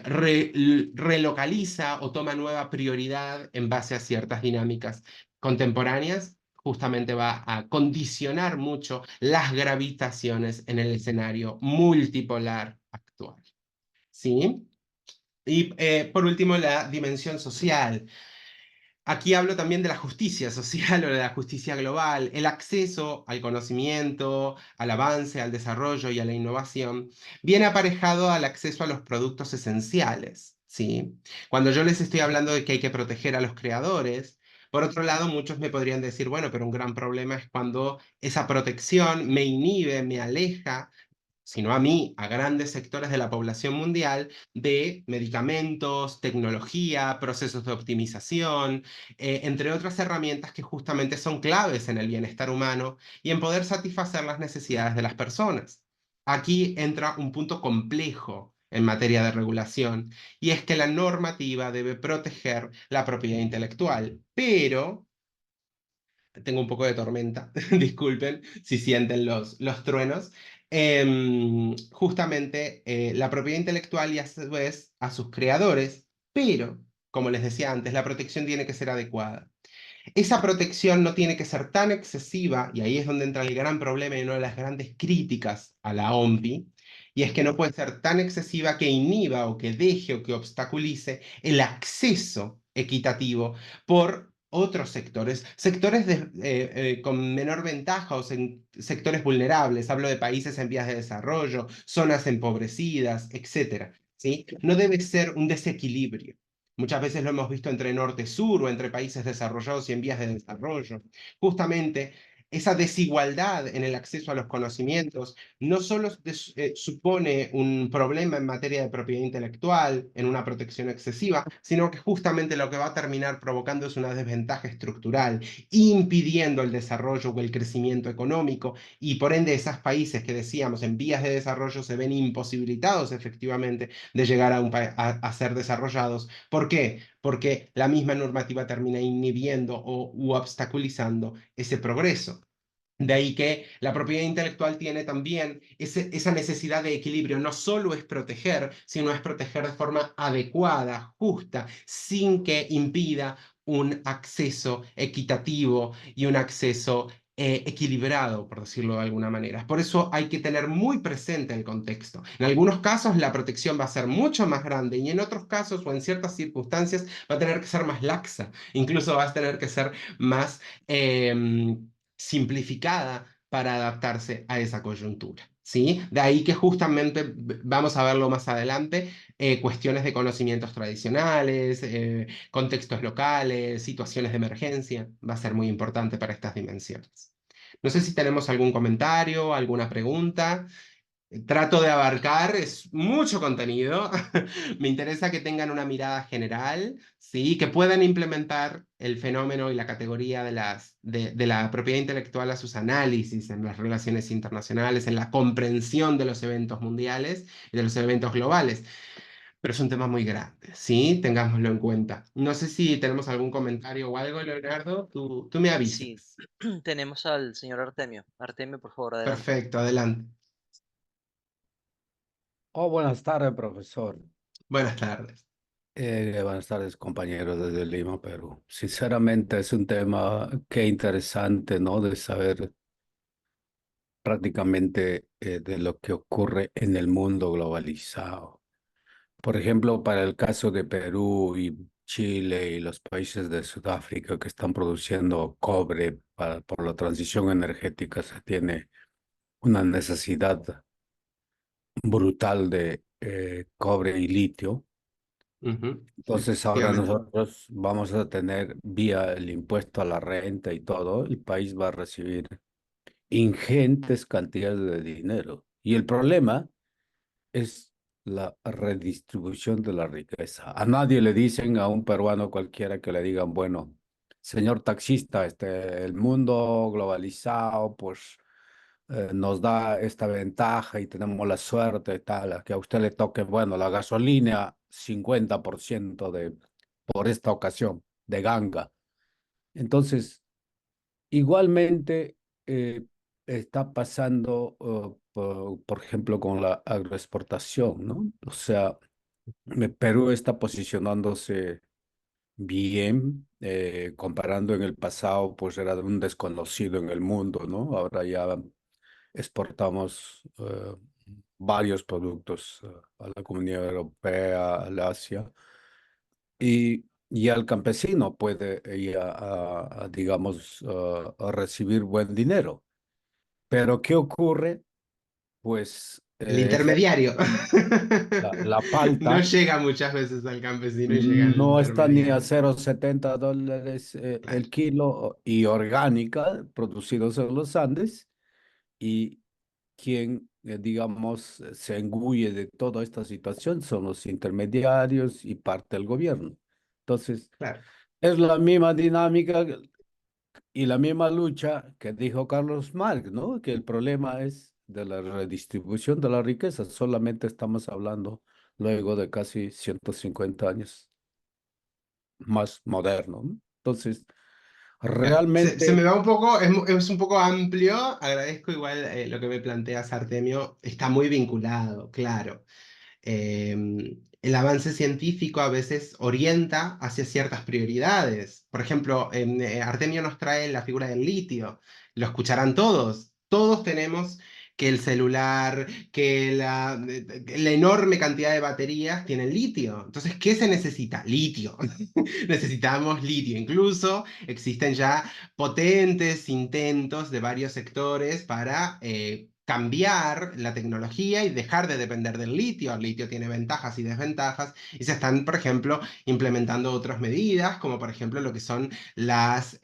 relocaliza o toma nueva prioridad en base a ciertas dinámicas contemporáneas. Justamente va a condicionar mucho las gravitaciones en el escenario multipolar actual. ¿Sí? Y por último, la dimensión social. Aquí hablo también de la justicia social o de la justicia global, el acceso al conocimiento, al avance, al desarrollo y a la innovación, viene aparejado al acceso a los productos esenciales, ¿sí? Cuando yo les estoy hablando de que hay que proteger a los creadores, por otro lado, muchos me podrían decir, bueno, pero un gran problema es cuando esa protección me inhibe, me aleja, sino a mí, a grandes sectores de la población mundial, de medicamentos, tecnología, procesos de optimización, entre otras herramientas que justamente son claves en el bienestar humano y en poder satisfacer las necesidades de las personas. Aquí entra un punto complejo en materia de regulación, y es que la normativa debe proteger la propiedad intelectual, pero tengo un poco de tormenta, disculpen si sienten los truenos. Justamente la propiedad intelectual y a su vez a sus creadores, pero, como les decía antes, la protección tiene que ser adecuada. Esa protección no tiene que ser tan excesiva, y ahí es donde entra el gran problema y una de las grandes críticas a la OMPI, y es que no puede ser tan excesiva que inhiba o que deje o que obstaculice el acceso equitativo por otros sectores, con menor ventaja o sectores vulnerables. Hablo de países en vías de desarrollo, zonas empobrecidas, etcétera. ¿Sí? No debe ser un desequilibrio. Muchas veces lo hemos visto entre norte-sur o entre países desarrollados y en vías de desarrollo. Justamente esa desigualdad en el acceso a los conocimientos no solo supone un problema en materia de propiedad intelectual, en una protección excesiva, sino que justamente lo que va a terminar provocando es una desventaja estructural, impidiendo el desarrollo o el crecimiento económico, y por ende esos países que decíamos en vías de desarrollo se ven imposibilitados efectivamente de llegar a ser desarrollados. ¿Por qué? Porque la misma normativa termina inhibiendo u obstaculizando ese progreso. De ahí que la propiedad intelectual tiene también esa necesidad de equilibrio. No solo es proteger, sino es proteger de forma adecuada, justa, sin que impida un acceso equitativo y un acceso equilibrado, por decirlo de alguna manera. Por eso hay que tener muy presente el contexto. En algunos casos la protección va a ser mucho más grande, y en otros casos o en ciertas circunstancias va a tener que ser más laxa. Incluso va a tener que ser más simplificada para adaptarse a esa coyuntura. ¿Sí? De ahí que justamente vamos a verlo más adelante, cuestiones de conocimientos tradicionales, contextos locales, situaciones de emergencia, va a ser muy importante para estas dimensiones. No sé si tenemos algún comentario, alguna pregunta. Trato de abarcar, es mucho contenido. Me interesa que tengan una mirada general, ¿sí? Que puedan implementar el fenómeno y la categoría de la propiedad intelectual a sus análisis en las relaciones internacionales, en la comprensión de los eventos mundiales y de los eventos globales. Pero es un tema muy grande, ¿sí? Tengámoslo en cuenta. No sé si tenemos algún comentario o algo, Leonardo. Tú me Sí, avisas. tenemos al señor Artemio. Artemio, por favor, adelante. Perfecto, adelante. Oh, buenas tardes, profesor. Buenas tardes. Buenas tardes, compañeros desde Lima, Perú. Sinceramente es un tema que interesante, ¿no? De saber prácticamente de lo que ocurre en el mundo globalizado. Por ejemplo, para el caso de Perú y Chile y los países de Sudáfrica que están produciendo cobre por la transición energética, se tiene una necesidad brutal de cobre y litio. Ujú, Entonces ahora efectivamente. nosotros vamos a tener, vía el impuesto a la renta y todo, el país va a recibir ingentes cantidades de dinero. Y el problema es la redistribución de la riqueza. A nadie le dicen, a un peruano cualquiera que le digan, bueno, señor taxista, el mundo globalizado, pues nos da esta ventaja y tenemos la suerte tal, a que a usted le toque, bueno, la gasolina 50% por esta ocasión, de ganga. Entonces, igualmente está pasando, por ejemplo, con la agroexportación, ¿no? O sea, Perú está posicionándose bien, comparando en el pasado, pues era un desconocido en el mundo, ¿no? Ahora ya exportamos varios productos a la Comunidad Europea, al Asia, y al campesino puede ir digamos, a recibir buen dinero. Pero ¿qué ocurre? Pues El intermediario. la No palta llega muchas veces al campesino y llega al no está ni a intermediario. 0,70 dólares Claro. el kilo y orgánica, producidos en los Andes, y quien, digamos, se engulle de toda esta situación son los intermediarios y parte del gobierno. Entonces, Claro. es la misma dinámica y la misma lucha que dijo Carlos Marx, ¿no? Que el problema es de la redistribución de la riqueza. Solamente estamos hablando luego de casi 150 años más moderno, ¿no? Entonces, Ya, se me realmente, va un poco, es un poco amplio, agradezco igual lo que me planteas, Artemio, está muy vinculado, claro. El avance científico a veces orienta hacia ciertas prioridades. Por ejemplo, Artemio nos trae la figura del litio. Lo escucharán todos. Todos tenemos que el celular, que la enorme cantidad de baterías tienen litio. Entonces, ¿qué se necesita? Litio. Necesitamos litio. Incluso existen ya potentes intentos de varios sectores para cambiar la tecnología y dejar de depender del litio. El litio tiene ventajas y desventajas y se están, por ejemplo, implementando otras medidas, como por ejemplo lo que son las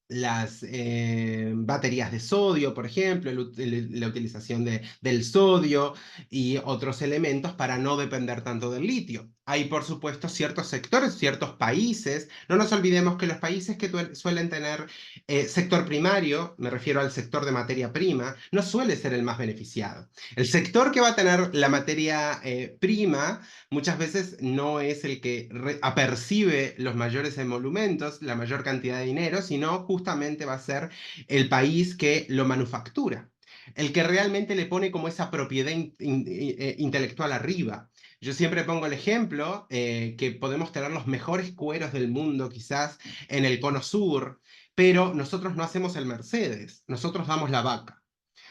baterías de sodio, por ejemplo, la utilización del sodio y otros elementos para no depender tanto del litio. Hay, por supuesto, ciertos sectores, ciertos países. No nos olvidemos que los países que suelen tener sector primario, me refiero al sector de materia prima, no suele ser el más beneficiado. El sector que va a tener la materia prima muchas veces no es el que apercibe los mayores emolumentos, la mayor cantidad de dinero, sino justamente va a ser el país que lo manufactura, el que realmente le pone como esa propiedad intelectual arriba. Yo siempre pongo el ejemplo que podemos tener los mejores cueros del mundo, quizás en el cono sur, pero nosotros no hacemos el Mercedes, nosotros damos la vaca.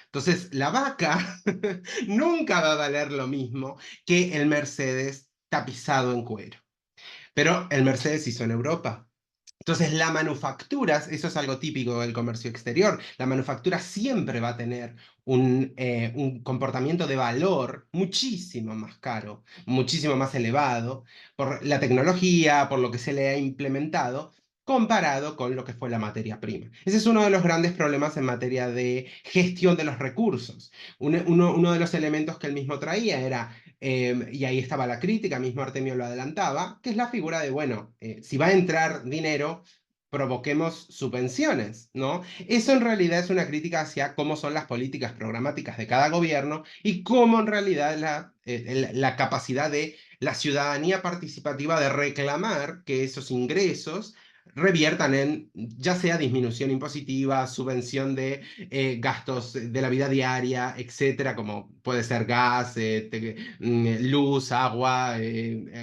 Entonces, la vaca nunca va a valer lo mismo que el Mercedes tapizado en cuero. Pero el Mercedes se hizo en Europa. Entonces, la manufactura, eso es algo típico del comercio exterior, la manufactura siempre va a tener un comportamiento de valor muchísimo más caro, muchísimo más elevado, por la tecnología, por lo que se le ha implementado, comparado con lo que fue la materia prima. Ese es uno de los grandes problemas en materia de gestión de los recursos. Uno de los elementos que él mismo traía era y ahí estaba la crítica, mismo Artemio lo adelantaba, que es la figura de, bueno, si va a entrar dinero, provoquemos subvenciones, ¿no? Eso en realidad es una crítica hacia cómo son las políticas programáticas de cada gobierno y cómo en realidad la capacidad de la ciudadanía participativa de reclamar que esos ingresos reviertan en ya sea disminución impositiva, subvención de gastos de la vida diaria, etcétera, como puede ser gas, luz, agua,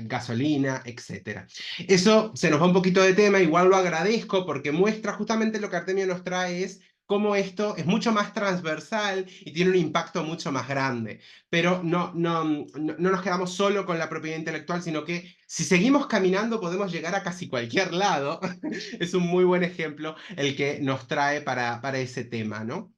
gasolina, etcétera. Eso se nos va un poquito de tema, igual lo agradezco porque muestra justamente lo que Artemio nos trae es cómo esto es mucho más transversal y tiene un impacto mucho más grande. Pero no nos quedamos solo con la propiedad intelectual, sino que si seguimos caminando podemos llegar a casi cualquier lado. Es un muy buen ejemplo el que nos trae para ese tema, ¿no?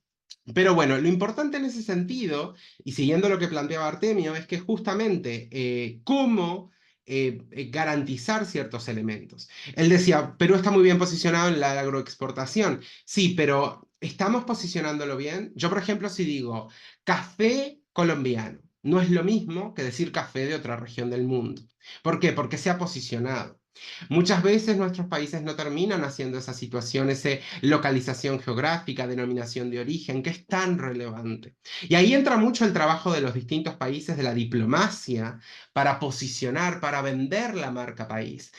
Pero bueno, lo importante en ese sentido, y siguiendo lo que planteaba Artemio, es que justamente cómo garantizar ciertos elementos. Él decía, Perú está muy bien posicionado en la agroexportación. Sí, pero ¿estamos posicionándolo bien? Yo, por ejemplo, si digo café colombiano, no es lo mismo que decir café de otra región del mundo. ¿Por qué? Porque se ha posicionado. Muchas veces nuestros países no terminan haciendo esa situación, esa localización geográfica, denominación de origen, que es tan relevante. Y ahí entra mucho el trabajo de los distintos países, de la diplomacia, para posicionar, para vender la marca país,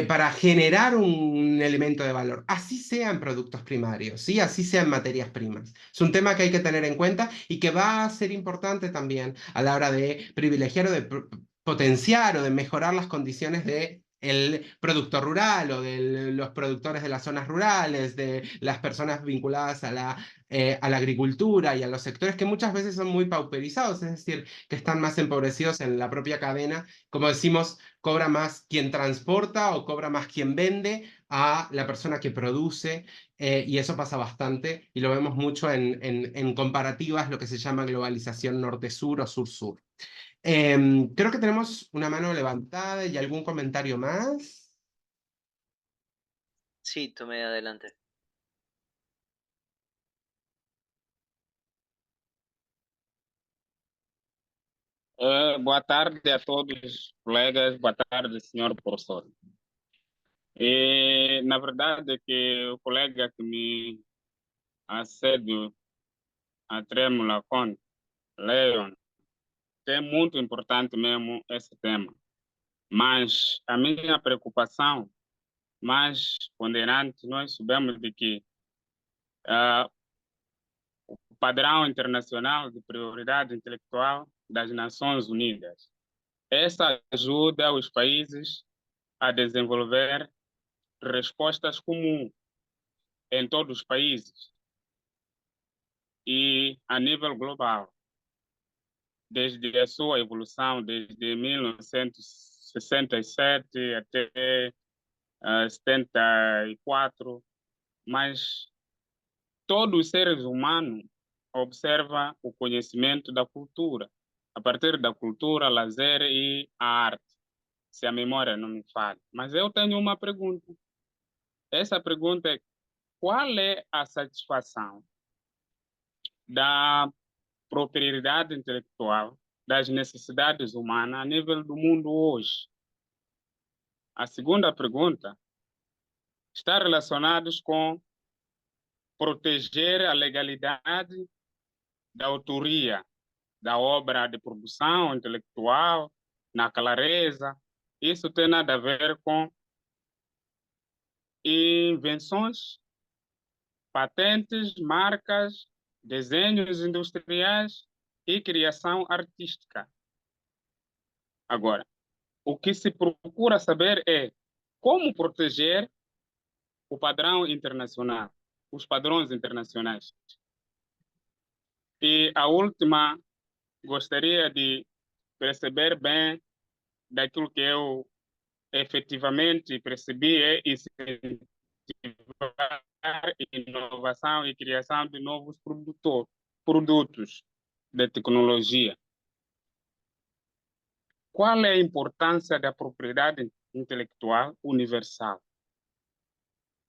para generar un elemento de valor, así sean productos primarios, ¿sí? Así sean materias primas. Es un tema que hay que tener en cuenta y que va a ser importante también a la hora de privilegiar o de potenciar o de mejorar las condiciones de el productor rural o de los productores de las zonas rurales, de las personas vinculadas a la agricultura y a los sectores que muchas veces son muy pauperizados, es decir, que están más empobrecidos en la propia cadena. Como decimos, cobra más quien transporta o cobra más quien vende a la persona que produce, y eso pasa bastante y lo vemos mucho en comparativas, lo que se llama globalización norte-sur o sur-sur. Creo que tenemos una mano levantada y algún comentario más. Sí, tomé adelante. Boa tarde a todos, colegas. Boa tarde, senhor professor. Na verdade, que o colega que me acede a Trêmula com Leon, é muito importante mesmo esse tema. Mas a minha preocupação mais ponderante, nós sabemos de que o padrão internacional de prioridade intelectual das Nações Unidas, essa ajuda os países a desenvolver respostas comuns em todos os países e a nível global, desde a sua evolução, desde 1967 até 74, mas todos os seres humanos observam o conhecimento da cultura, a partir da cultura, lazer e a arte, se a memória não me falha. Mas eu tenho uma pergunta. Essa pergunta é: qual é a satisfação da propriedade intelectual, das necessidades humanas a nível do mundo hoje? A segunda pergunta está relacionada com proteger a legalidade da autoria da obra de produção intelectual na clareza. Isso tem nada a ver com invenções, patentes, marcas, desenhos industriais e criação artística. Agora, o que se procura saber é como proteger o padrão internacional, os padrões internacionais. E a última, gostaria de perceber bem daquilo que eu efetivamente percebi é incentivar inovação e criação de novos produtos de tecnologia. Qual é a importância da propriedade intelectual universal?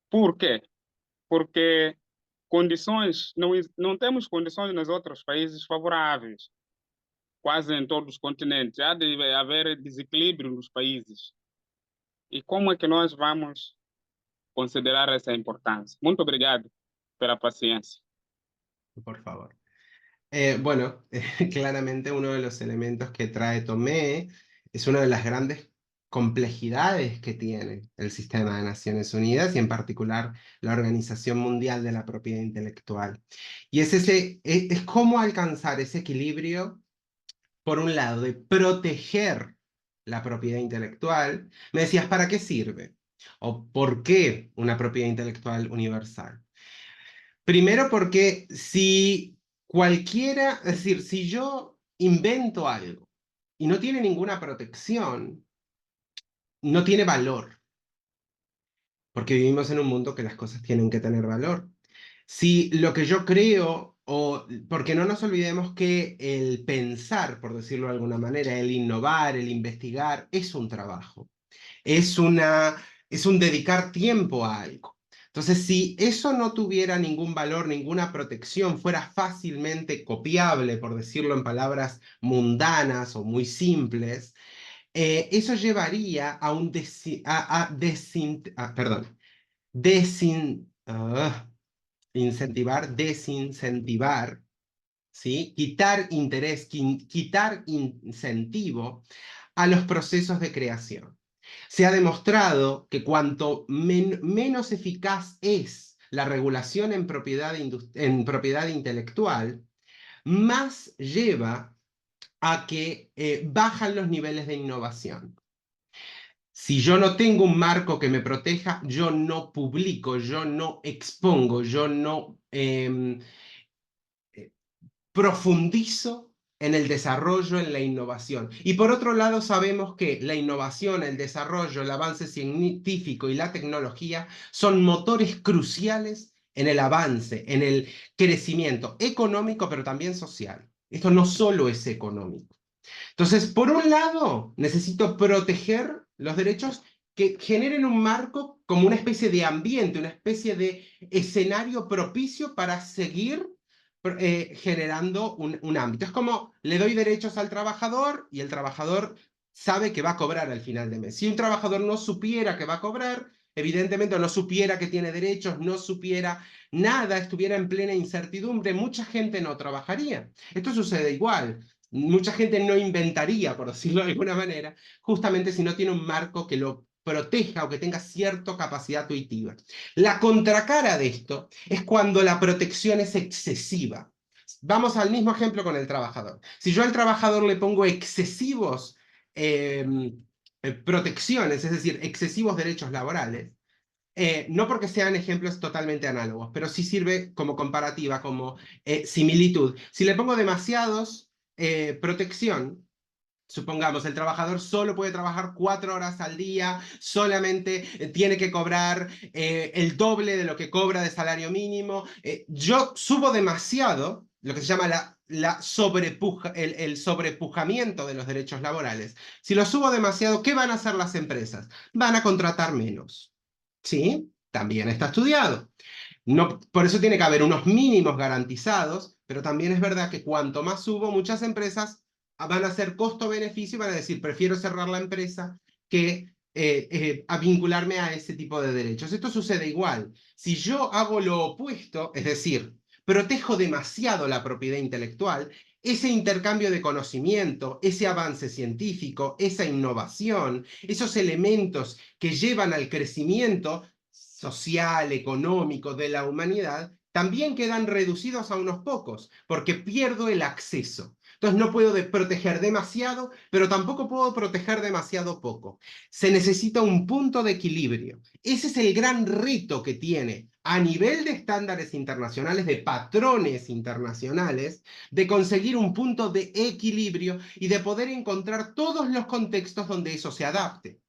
Por quê? Porque não temos condições nos outros países favoráveis, quase em todos os continentes. Há de haver desequilíbrio nos países. E como é que nós vamos considerar essa importância? Muito obrigado pela paciência. Por favor. Bueno, claramente uno de los elementos que trae Tomé es una de las grandes complejidades que tiene el sistema de Naciones Unidas y en particular la Organización Mundial de la Propiedad Intelectual. Y es cómo alcanzar ese equilibrio, por un lado, de proteger la propiedad intelectual. Me decías, ¿para qué sirve? ¿O por qué una propiedad intelectual universal? Primero porque si cualquiera, es decir, si yo invento algo y no tiene ninguna protección, no tiene valor, porque vivimos en un mundo que las cosas tienen que tener valor. Si lo que yo creo, o porque no nos olvidemos que el pensar, por decirlo de alguna manera, el innovar, el investigar, es un trabajo, es es un dedicar tiempo a algo. Entonces, si eso no tuviera ningún valor, ninguna protección, fuera fácilmente copiable, por decirlo en palabras mundanas o muy simples, eso llevaría a un perdón, desincentivar, ¿sí? Quitar interés, quitar incentivo a los procesos de creación. Se ha demostrado que cuanto menos eficaz es la regulación en propiedad intelectual, más lleva a que bajan los niveles de innovación. Si yo no tengo un marco que me proteja, yo no publico, yo no expongo, yo no profundizo en el desarrollo, en la innovación. Y por otro lado, sabemos que la innovación, el desarrollo, el avance científico y la tecnología son motores cruciales en el avance, en el crecimiento económico, pero también social. Esto no solo es económico. Entonces, por un lado, necesito proteger los derechos que generen un marco como una especie de ambiente, una especie de escenario propicio para seguir generando un ámbito. Es como le doy derechos al trabajador y el trabajador sabe que va a cobrar al final de mes. Si un trabajador no supiera que va a cobrar, evidentemente no supiera que tiene derechos, no supiera nada, estuviera en plena incertidumbre, mucha gente no trabajaría. Esto sucede igual. Mucha gente no inventaría, por decirlo de alguna manera, justamente si no tiene un marco que lo proteja o que tenga cierta capacidad tuitiva. La contracara de esto es cuando la protección es excesiva. Vamos al mismo ejemplo con el trabajador. Si yo al trabajador le pongo excesivos protecciones, es decir, excesivos derechos laborales, no porque sean ejemplos totalmente análogos, pero sí sirve como comparativa, como similitud. Si le pongo demasiados protección, supongamos, el trabajador solo puede trabajar 4 horas al día, solamente tiene que cobrar el doble de lo que cobra de salario mínimo. Yo subo demasiado, lo que se llama el sobrepujamiento de los derechos laborales. Si lo subo demasiado, ¿qué van a hacer las empresas? Van a contratar menos. ¿Sí? También está estudiado. No, por eso tiene que haber unos mínimos garantizados, pero también es verdad que cuanto más subo, muchas empresas van a hacer costo-beneficio y van a decir, prefiero cerrar la empresa que a vincularme a ese tipo de derechos. Esto sucede igual. Si yo hago lo opuesto, es decir, protejo demasiado la propiedad intelectual, ese intercambio de conocimiento, ese avance científico, esa innovación, esos elementos que llevan al crecimiento social, económico de la humanidad, también quedan reducidos a unos pocos, porque pierdo el acceso. Entonces no puedo proteger demasiado, pero tampoco puedo proteger demasiado poco. Se necesita un punto de equilibrio. Ese es el gran reto que tiene a nivel de estándares internacionales, de patrones internacionales, de conseguir un punto de equilibrio y de poder encontrar todos los contextos donde eso se adapte.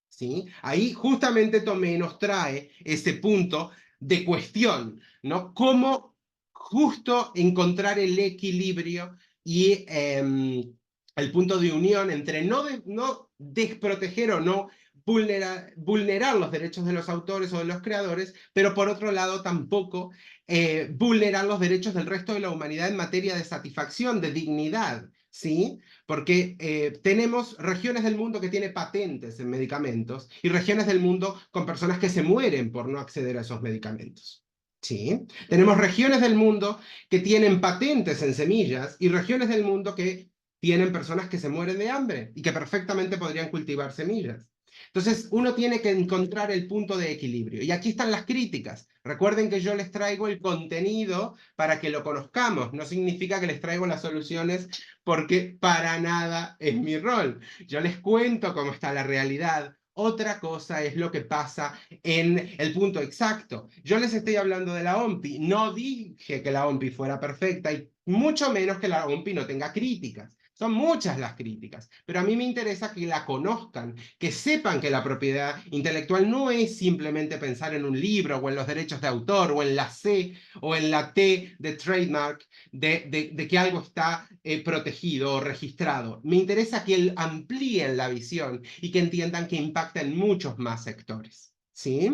¿Sí? Ahí justamente Tomé nos trae ese punto de cuestión, ¿no? Cómo justo encontrar el equilibrio y el punto de unión entre no desproteger o no vulnerar los derechos de los autores o de los creadores, pero por otro lado tampoco vulnerar los derechos del resto de la humanidad en materia de satisfacción, de dignidad, ¿sí? Porque tenemos regiones del mundo que tienen patentes en medicamentos y regiones del mundo con personas que se mueren por no acceder a esos medicamentos. ¿Sí? Tenemos regiones del mundo que tienen patentes en semillas y regiones del mundo que tienen personas que se mueren de hambre y que perfectamente podrían cultivar semillas. Entonces, uno tiene que encontrar el punto de equilibrio. Y aquí están las críticas. Recuerden que yo les traigo el contenido para que lo conozcamos. No significa que les traigo las soluciones porque para nada es mi rol. Yo les cuento cómo está la realidad. Otra cosa es lo que pasa en el punto exacto. Yo les estoy hablando de la OMPI. No dije que la OMPI fuera perfecta y mucho menos que la OMPI no tenga críticas. Son muchas las críticas, pero a mí me interesa que la conozcan, que sepan que la propiedad intelectual no es simplemente pensar en un libro o en los derechos de autor o en la C o en la T de trademark, de que algo está protegido o registrado. Me interesa que amplíen la visión y que entiendan que impacta en muchos más sectores. ¿Sí?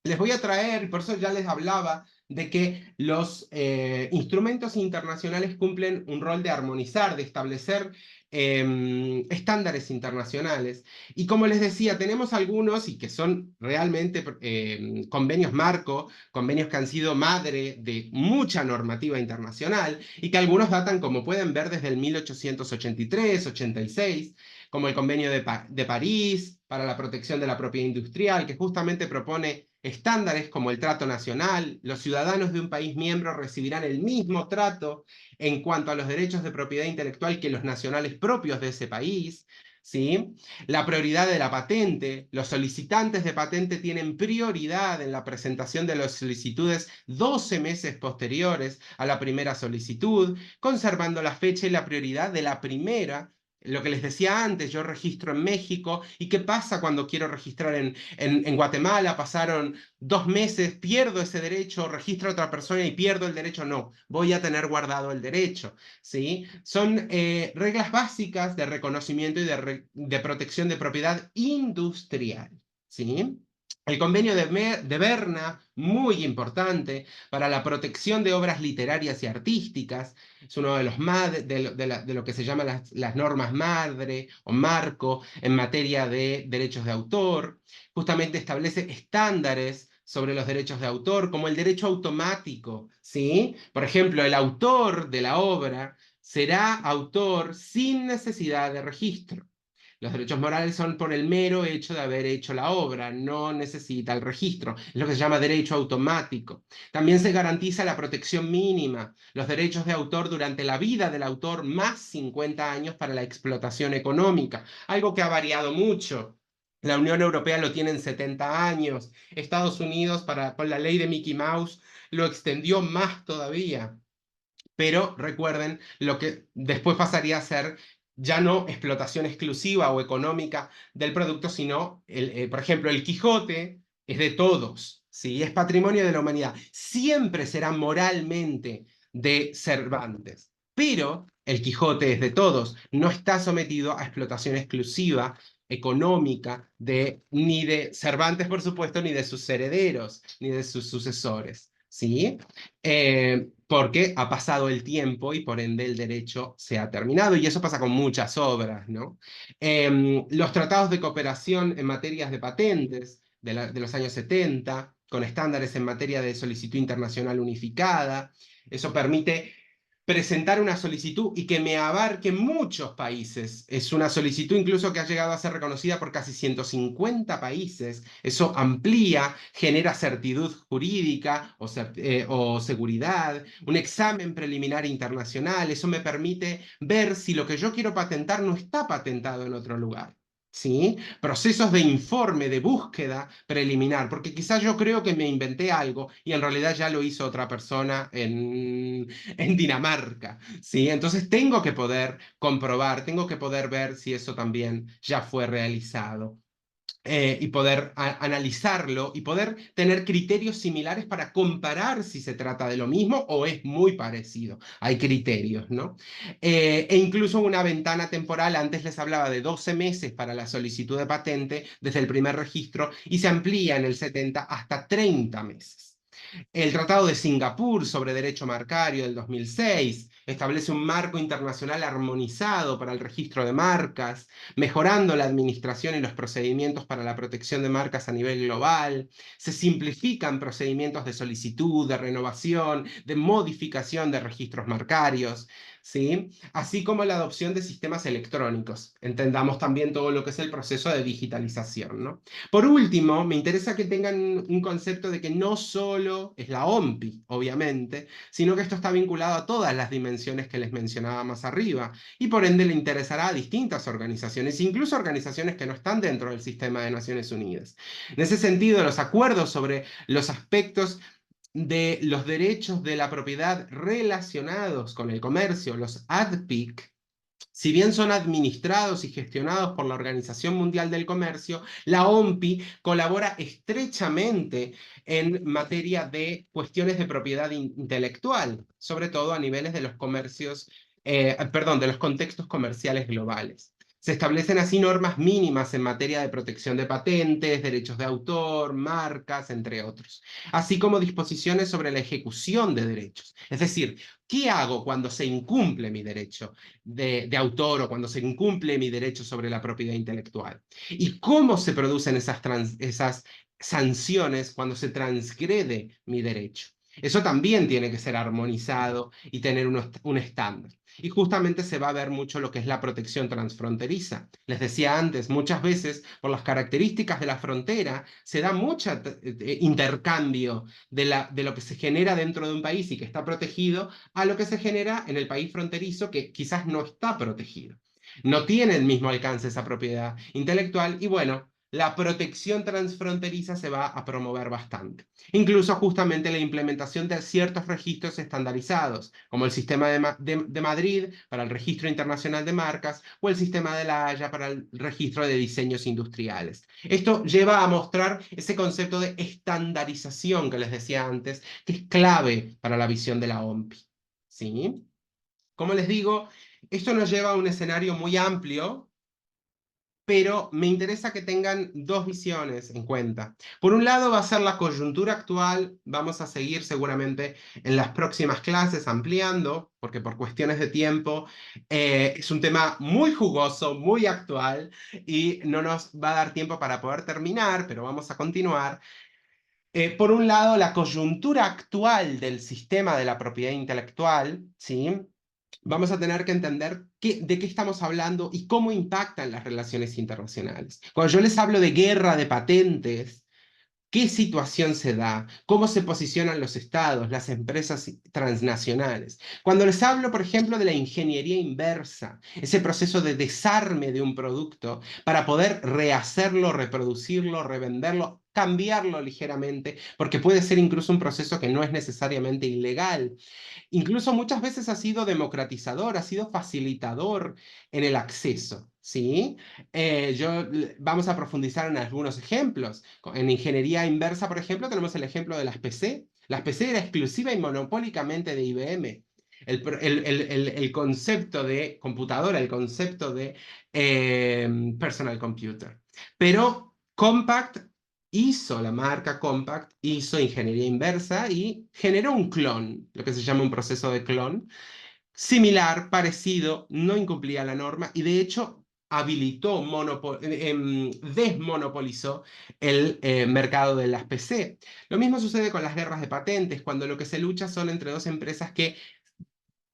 Les voy a traer, por eso ya les hablaba de que los instrumentos internacionales cumplen un rol de armonizar, de establecer estándares internacionales. Y como les decía, tenemos algunos y que son realmente convenios marco, convenios que han sido madre de mucha normativa internacional y que algunos datan, como pueden ver, desde el 1883, 86, como el Convenio de París para la protección de la propiedad industrial, que justamente propone estándares como el trato nacional. Los ciudadanos de un país miembro recibirán el mismo trato en cuanto a los derechos de propiedad intelectual que los nacionales propios de ese país. ¿Sí? La prioridad de la patente. Los solicitantes de patente tienen prioridad en la presentación de las solicitudes 12 meses posteriores a la primera solicitud, conservando la fecha y la prioridad de la primera. Lo que les decía antes, yo registro en México, ¿y qué pasa cuando quiero registrar en Guatemala? Pasaron 2 meses, pierdo ese derecho, registro a otra persona y pierdo el derecho. No, voy a tener guardado el derecho. ¿Sí? Son reglas básicas de reconocimiento y de protección de propiedad industrial. ¿Sí? El convenio de Berna, muy importante para la protección de obras literarias y artísticas, es uno de los de lo que se llama las normas madre o marco en materia de derechos de autor. Justamente establece estándares sobre los derechos de autor, como el derecho automático, ¿sí? Por ejemplo, el autor de la obra será autor sin necesidad de registro. Los derechos morales son por el mero hecho de haber hecho la obra, no necesita el registro, es lo que se llama derecho automático. También se garantiza la protección mínima, los derechos de autor durante la vida del autor, más 50 años para la explotación económica, algo que ha variado mucho. La Unión Europea lo tiene en 70 años, Estados Unidos, con la ley de Mickey Mouse, lo extendió más todavía. Pero recuerden, lo que después pasaría a ser ya no explotación exclusiva o económica del producto, sino, por ejemplo, el Quijote es de todos, ¿sí? Es patrimonio de la humanidad. Siempre será moralmente de Cervantes, pero el Quijote es de todos, no está sometido a explotación exclusiva económica ni de Cervantes, por supuesto, ni de sus herederos, ni de sus sucesores, ¿sí? Porque ha pasado el tiempo y por ende el derecho se ha terminado, y eso pasa con muchas obras, ¿no? Los tratados de cooperación en materias de patentes de los años 70, con estándares en materia de solicitud internacional unificada, eso permite presentar una solicitud y que me abarque muchos países. Es una solicitud incluso que ha llegado a ser reconocida por casi 150 países. Eso amplía, genera certidumbre jurídica o seguridad, un examen preliminar internacional. Eso me permite ver si lo que yo quiero patentar no está patentado en otro lugar. ¿Sí? Procesos de informe, de búsqueda preliminar, porque quizás yo creo que me inventé algo y en realidad ya lo hizo otra persona en Dinamarca, ¿sí? Entonces tengo que poder comprobar, tengo que poder ver si eso también ya fue realizado. Y poder analizarlo y poder tener criterios similares para comparar si se trata de lo mismo o es muy parecido. Hay criterios, ¿no? E incluso una ventana temporal, antes les hablaba de 12 meses para la solicitud de patente desde el primer registro y se amplía en el 70 hasta 30 meses. El Tratado de Singapur sobre Derecho Marcario del 2006 establece un marco internacional armonizado para el registro de marcas, mejorando la administración y los procedimientos para la protección de marcas a nivel global. Se simplifican procedimientos de solicitud, de renovación, de modificación de registros marcarios. ¿sí? Así como la adopción de sistemas electrónicos. Entendamos también todo lo que es el proceso de digitalización, ¿no? Por último, me interesa que tengan un concepto de que no solo es la OMPI, obviamente, sino que esto está vinculado a todas las dimensiones que les mencionaba más arriba, y por ende le interesará a distintas organizaciones, incluso organizaciones que no están dentro del sistema de Naciones Unidas. En ese sentido, los acuerdos sobre los aspectos de los derechos de la propiedad relacionados con el comercio, los ADPIC, si bien son administrados y gestionados por la Organización Mundial del Comercio, la OMPI colabora estrechamente en materia de cuestiones de propiedad intelectual, sobre todo a niveles de los comercios, de los contextos comerciales globales. Se establecen así normas mínimas en materia de protección de patentes, derechos de autor, marcas, entre otros, así como disposiciones sobre la ejecución de derechos. Es decir, ¿qué hago cuando se incumple mi derecho de autor o cuando se incumple mi derecho sobre la propiedad intelectual? ¿Y cómo se producen esas sanciones cuando se transgrede mi derecho? Eso también tiene que ser armonizado y tener un estándar. Y justamente se va a ver mucho lo que es la protección transfronteriza. Les decía antes, muchas veces, por las características de la frontera, se da mucho intercambio de lo que se genera dentro de un país y que está protegido a lo que se genera en el país fronterizo que quizás no está protegido. No tiene el mismo alcance esa propiedad intelectual y bueno, la protección transfronteriza se va a promover bastante. Incluso justamente la implementación de ciertos registros estandarizados, como el sistema de Madrid para el registro internacional de marcas o el sistema de La Haya para el registro de diseños industriales. Esto lleva a mostrar ese concepto de estandarización que les decía antes, que es clave para la visión de la OMPI. ¿Sí? Como les digo, esto nos lleva a un escenario muy amplio, pero me interesa que tengan dos visiones en cuenta. Por un lado va a ser la coyuntura actual, vamos a seguir seguramente en las próximas clases ampliando, porque por cuestiones de tiempo es un tema muy jugoso, muy actual, y no nos va a dar tiempo para poder terminar, pero vamos a continuar. Por un lado, la coyuntura actual del sistema de la propiedad intelectual, ¿sí? Vamos a tener que entender de qué estamos hablando y cómo impactan las relaciones internacionales. Cuando yo les hablo de guerra de patentes, ¿qué situación se da? ¿Cómo se posicionan los estados, las empresas transnacionales? Cuando les hablo, por ejemplo, de la ingeniería inversa, ese proceso de desarme de un producto para poder rehacerlo, reproducirlo, revenderlo, cambiarlo ligeramente, porque puede ser incluso un proceso que no es necesariamente ilegal. Incluso muchas veces ha sido democratizador, ha sido facilitador en el acceso, ¿sí? Vamos a profundizar en algunos ejemplos. En ingeniería inversa, por ejemplo, tenemos el ejemplo de las PC. Las PC era exclusiva y monopólicamente de IBM. El concepto de computadora, el concepto de personal computer. Pero Compaq hizo la marca Compaq, hizo ingeniería inversa y generó un clon, lo que se llama un proceso de clon, similar, parecido, no incumplía la norma y de hecho habilitó, desmonopolizó el mercado de las PC. Lo mismo sucede con las guerras de patentes, cuando lo que se lucha son entre dos empresas que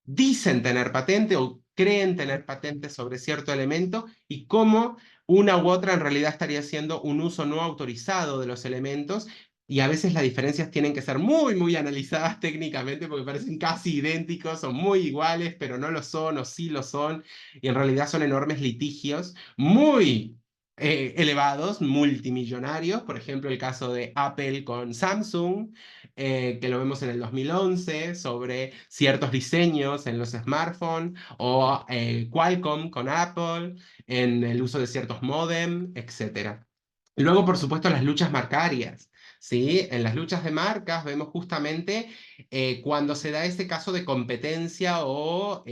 dicen tener patente o creen tener patente sobre cierto elemento y cómo una u otra en realidad estaría haciendo un uso no autorizado de los elementos y a veces las diferencias tienen que ser muy, muy analizadas técnicamente porque parecen casi idénticos, son muy iguales, pero no lo son o sí lo son y en realidad son enormes litigios muy elevados, multimillonarios, por ejemplo el caso de Apple con Samsung, que lo vemos en el 2011, sobre ciertos diseños en los smartphones, o Qualcomm con Apple, en el uso de ciertos modem, etc. Luego, por supuesto, las luchas marcarias. ¿Sí? En las luchas de marcas vemos justamente cuando se da ese caso de competencia o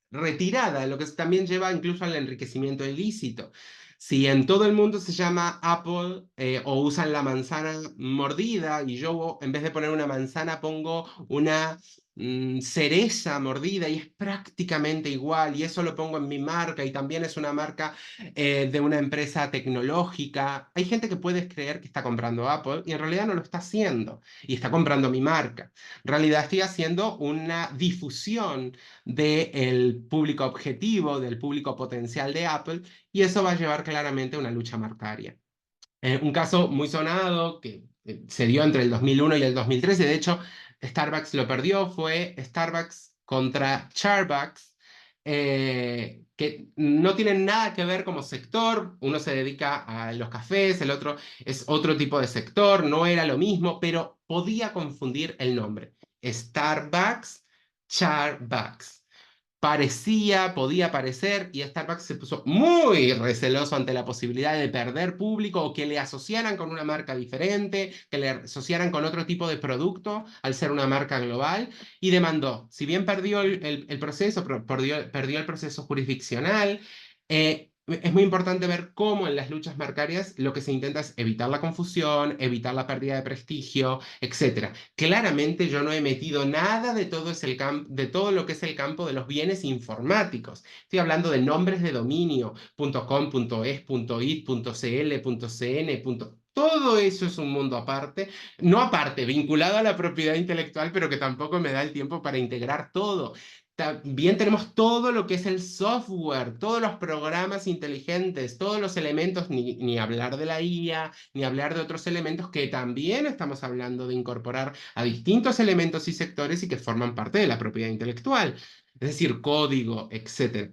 retirada, lo que también lleva incluso al enriquecimiento ilícito. Si en todo el mundo se llama Apple o usan la manzana mordida y yo en vez de poner una manzana pongo una cereza mordida y es prácticamente igual y eso lo pongo en mi marca y también es una marca de una empresa tecnológica. Hay gente que puede creer que está comprando Apple y en realidad no lo está haciendo y está comprando mi marca. En realidad estoy haciendo una difusión del público objetivo, del público potencial de Apple y eso va a llevar claramente a una lucha marcaria. Un caso muy sonado que se dio entre el 2001 y el 2013, de hecho, Starbucks lo perdió, fue Starbucks contra Charbucks, que no tienen nada que ver como sector, uno se dedica a los cafés, el otro es otro tipo de sector, no era lo mismo, pero podía confundir el nombre. Starbucks, Charbucks podía parecer, y Starbucks se puso muy receloso ante la posibilidad de perder público o que le asociaran con una marca diferente, que le asociaran con otro tipo de producto al ser una marca global, y demandó. Si bien perdió el proceso, perdió el proceso jurisdiccional, es muy importante ver cómo en las luchas marcarias lo que se intenta es evitar la confusión, evitar la pérdida de prestigio, etc. Claramente yo no he metido nada de de todo lo que es el campo de los bienes informáticos. Estoy hablando de nombres de dominio, .com, .es, .it, .cl, .cn, todo eso es un mundo aparte, no aparte, vinculado a la propiedad intelectual, pero que tampoco me da el tiempo para integrar todo. También tenemos todo lo que es el software, todos los programas inteligentes, todos los elementos, ni hablar de la IA, ni hablar de otros elementos que también estamos hablando de incorporar a distintos elementos y sectores y que forman parte de la propiedad intelectual, es decir, código, etc.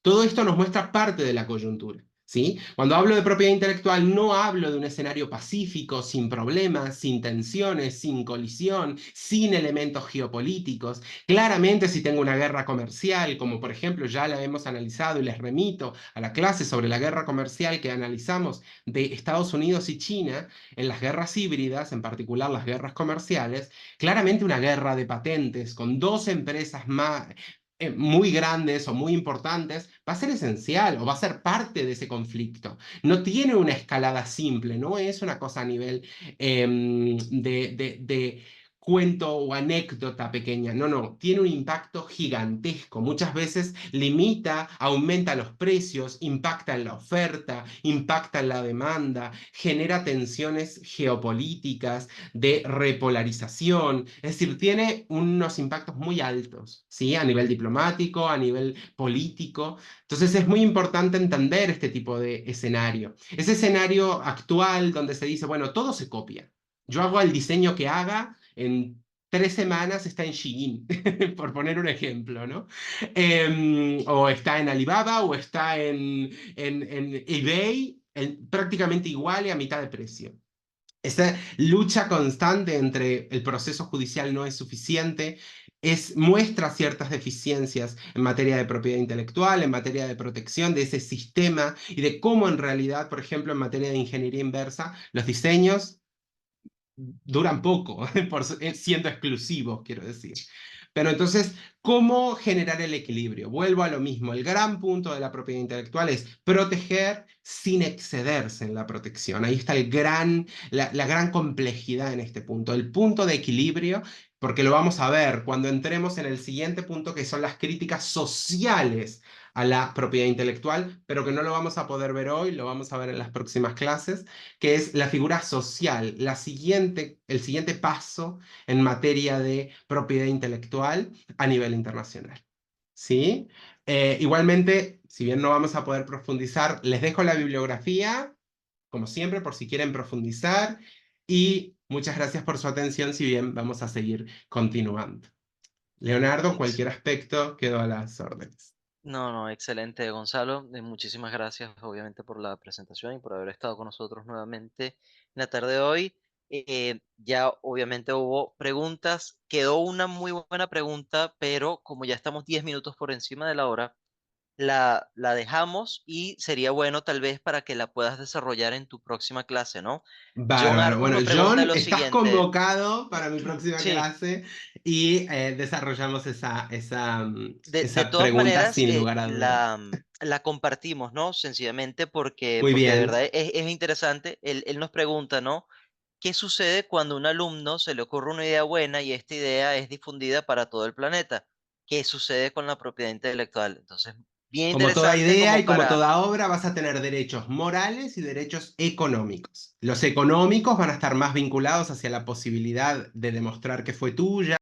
Todo esto nos muestra parte de la coyuntura, ¿sí? Cuando hablo de propiedad intelectual no hablo de un escenario pacífico, sin problemas, sin tensiones, sin colisión, sin elementos geopolíticos. Claramente si tengo una guerra comercial, como por ejemplo ya la hemos analizado y les remito a la clase sobre la guerra comercial que analizamos de Estados Unidos y China, en las guerras híbridas, en particular las guerras comerciales, claramente una guerra de patentes con dos empresas más muy grandes o muy importantes, va a ser esencial o va a ser parte de ese conflicto. No tiene una escalada simple, no es una cosa a nivel de cuento o anécdota pequeña, no, no, tiene un impacto gigantesco. Muchas veces limita, aumenta los precios, impacta en la oferta, impacta en la demanda, genera tensiones geopolíticas, de repolarización, es decir, tiene unos impactos muy altos, ¿sí? A nivel diplomático, a nivel político. Entonces es muy importante entender este tipo de escenario. Ese escenario actual donde se dice, bueno, todo se copia. Yo hago el diseño que haga, en 3 semanas está en Shein, por poner un ejemplo, ¿no? O está en Alibaba o está en eBay, prácticamente igual y a mitad de precio. Esa lucha constante entre el proceso judicial no es suficiente, muestra ciertas deficiencias en materia de propiedad intelectual, en materia de protección de ese sistema y de cómo en realidad, por ejemplo, en materia de ingeniería inversa, los diseños duran poco, siendo exclusivos, quiero decir. Pero entonces, ¿cómo generar el equilibrio? Vuelvo a lo mismo. El gran punto de la propiedad intelectual es proteger sin excederse en la protección. Ahí está la gran complejidad en este punto. El punto de equilibrio, porque lo vamos a ver cuando entremos en el siguiente punto, que son las críticas sociales a la propiedad intelectual, pero que no lo vamos a poder ver hoy, lo vamos a ver en las próximas clases, que es la figura social, el siguiente paso en materia de propiedad intelectual a nivel internacional. ¿Sí? Igualmente, si bien no vamos a poder profundizar, les dejo la bibliografía, como siempre, por si quieren profundizar, y muchas gracias por su atención, si bien vamos a seguir continuando. Leonardo, cualquier aspecto, quedo a las órdenes. No, no, excelente, Gonzalo. Muchísimas gracias, obviamente, por la presentación y por haber estado con nosotros nuevamente en la tarde de hoy. Ya, obviamente, hubo preguntas. Quedó una muy buena pregunta, pero como ya estamos 10 minutos por encima de la hora, la dejamos y sería bueno tal vez para que la puedas desarrollar en tu próxima clase, ¿no? John Bárbaro. Arcos Bueno, nos pregunta John, lo estás siguiente. convocado para mi próxima Sí, clase y desarrollamos de esa todas pregunta maneras, sin lugar a dudas. la compartimos, ¿no? Sencillamente porque, Muy porque de bien. verdad es interesante. Él nos pregunta, ¿no? ¿qué sucede cuando a un alumno se le ocurre una idea buena y esta idea es difundida para todo el planeta? ¿Qué sucede con la propiedad intelectual? Entonces, bien Como toda interesante idea como y como para... toda obra, vas a tener derechos morales y derechos económicos. Los económicos van a estar más vinculados hacia la posibilidad de demostrar que fue tuya,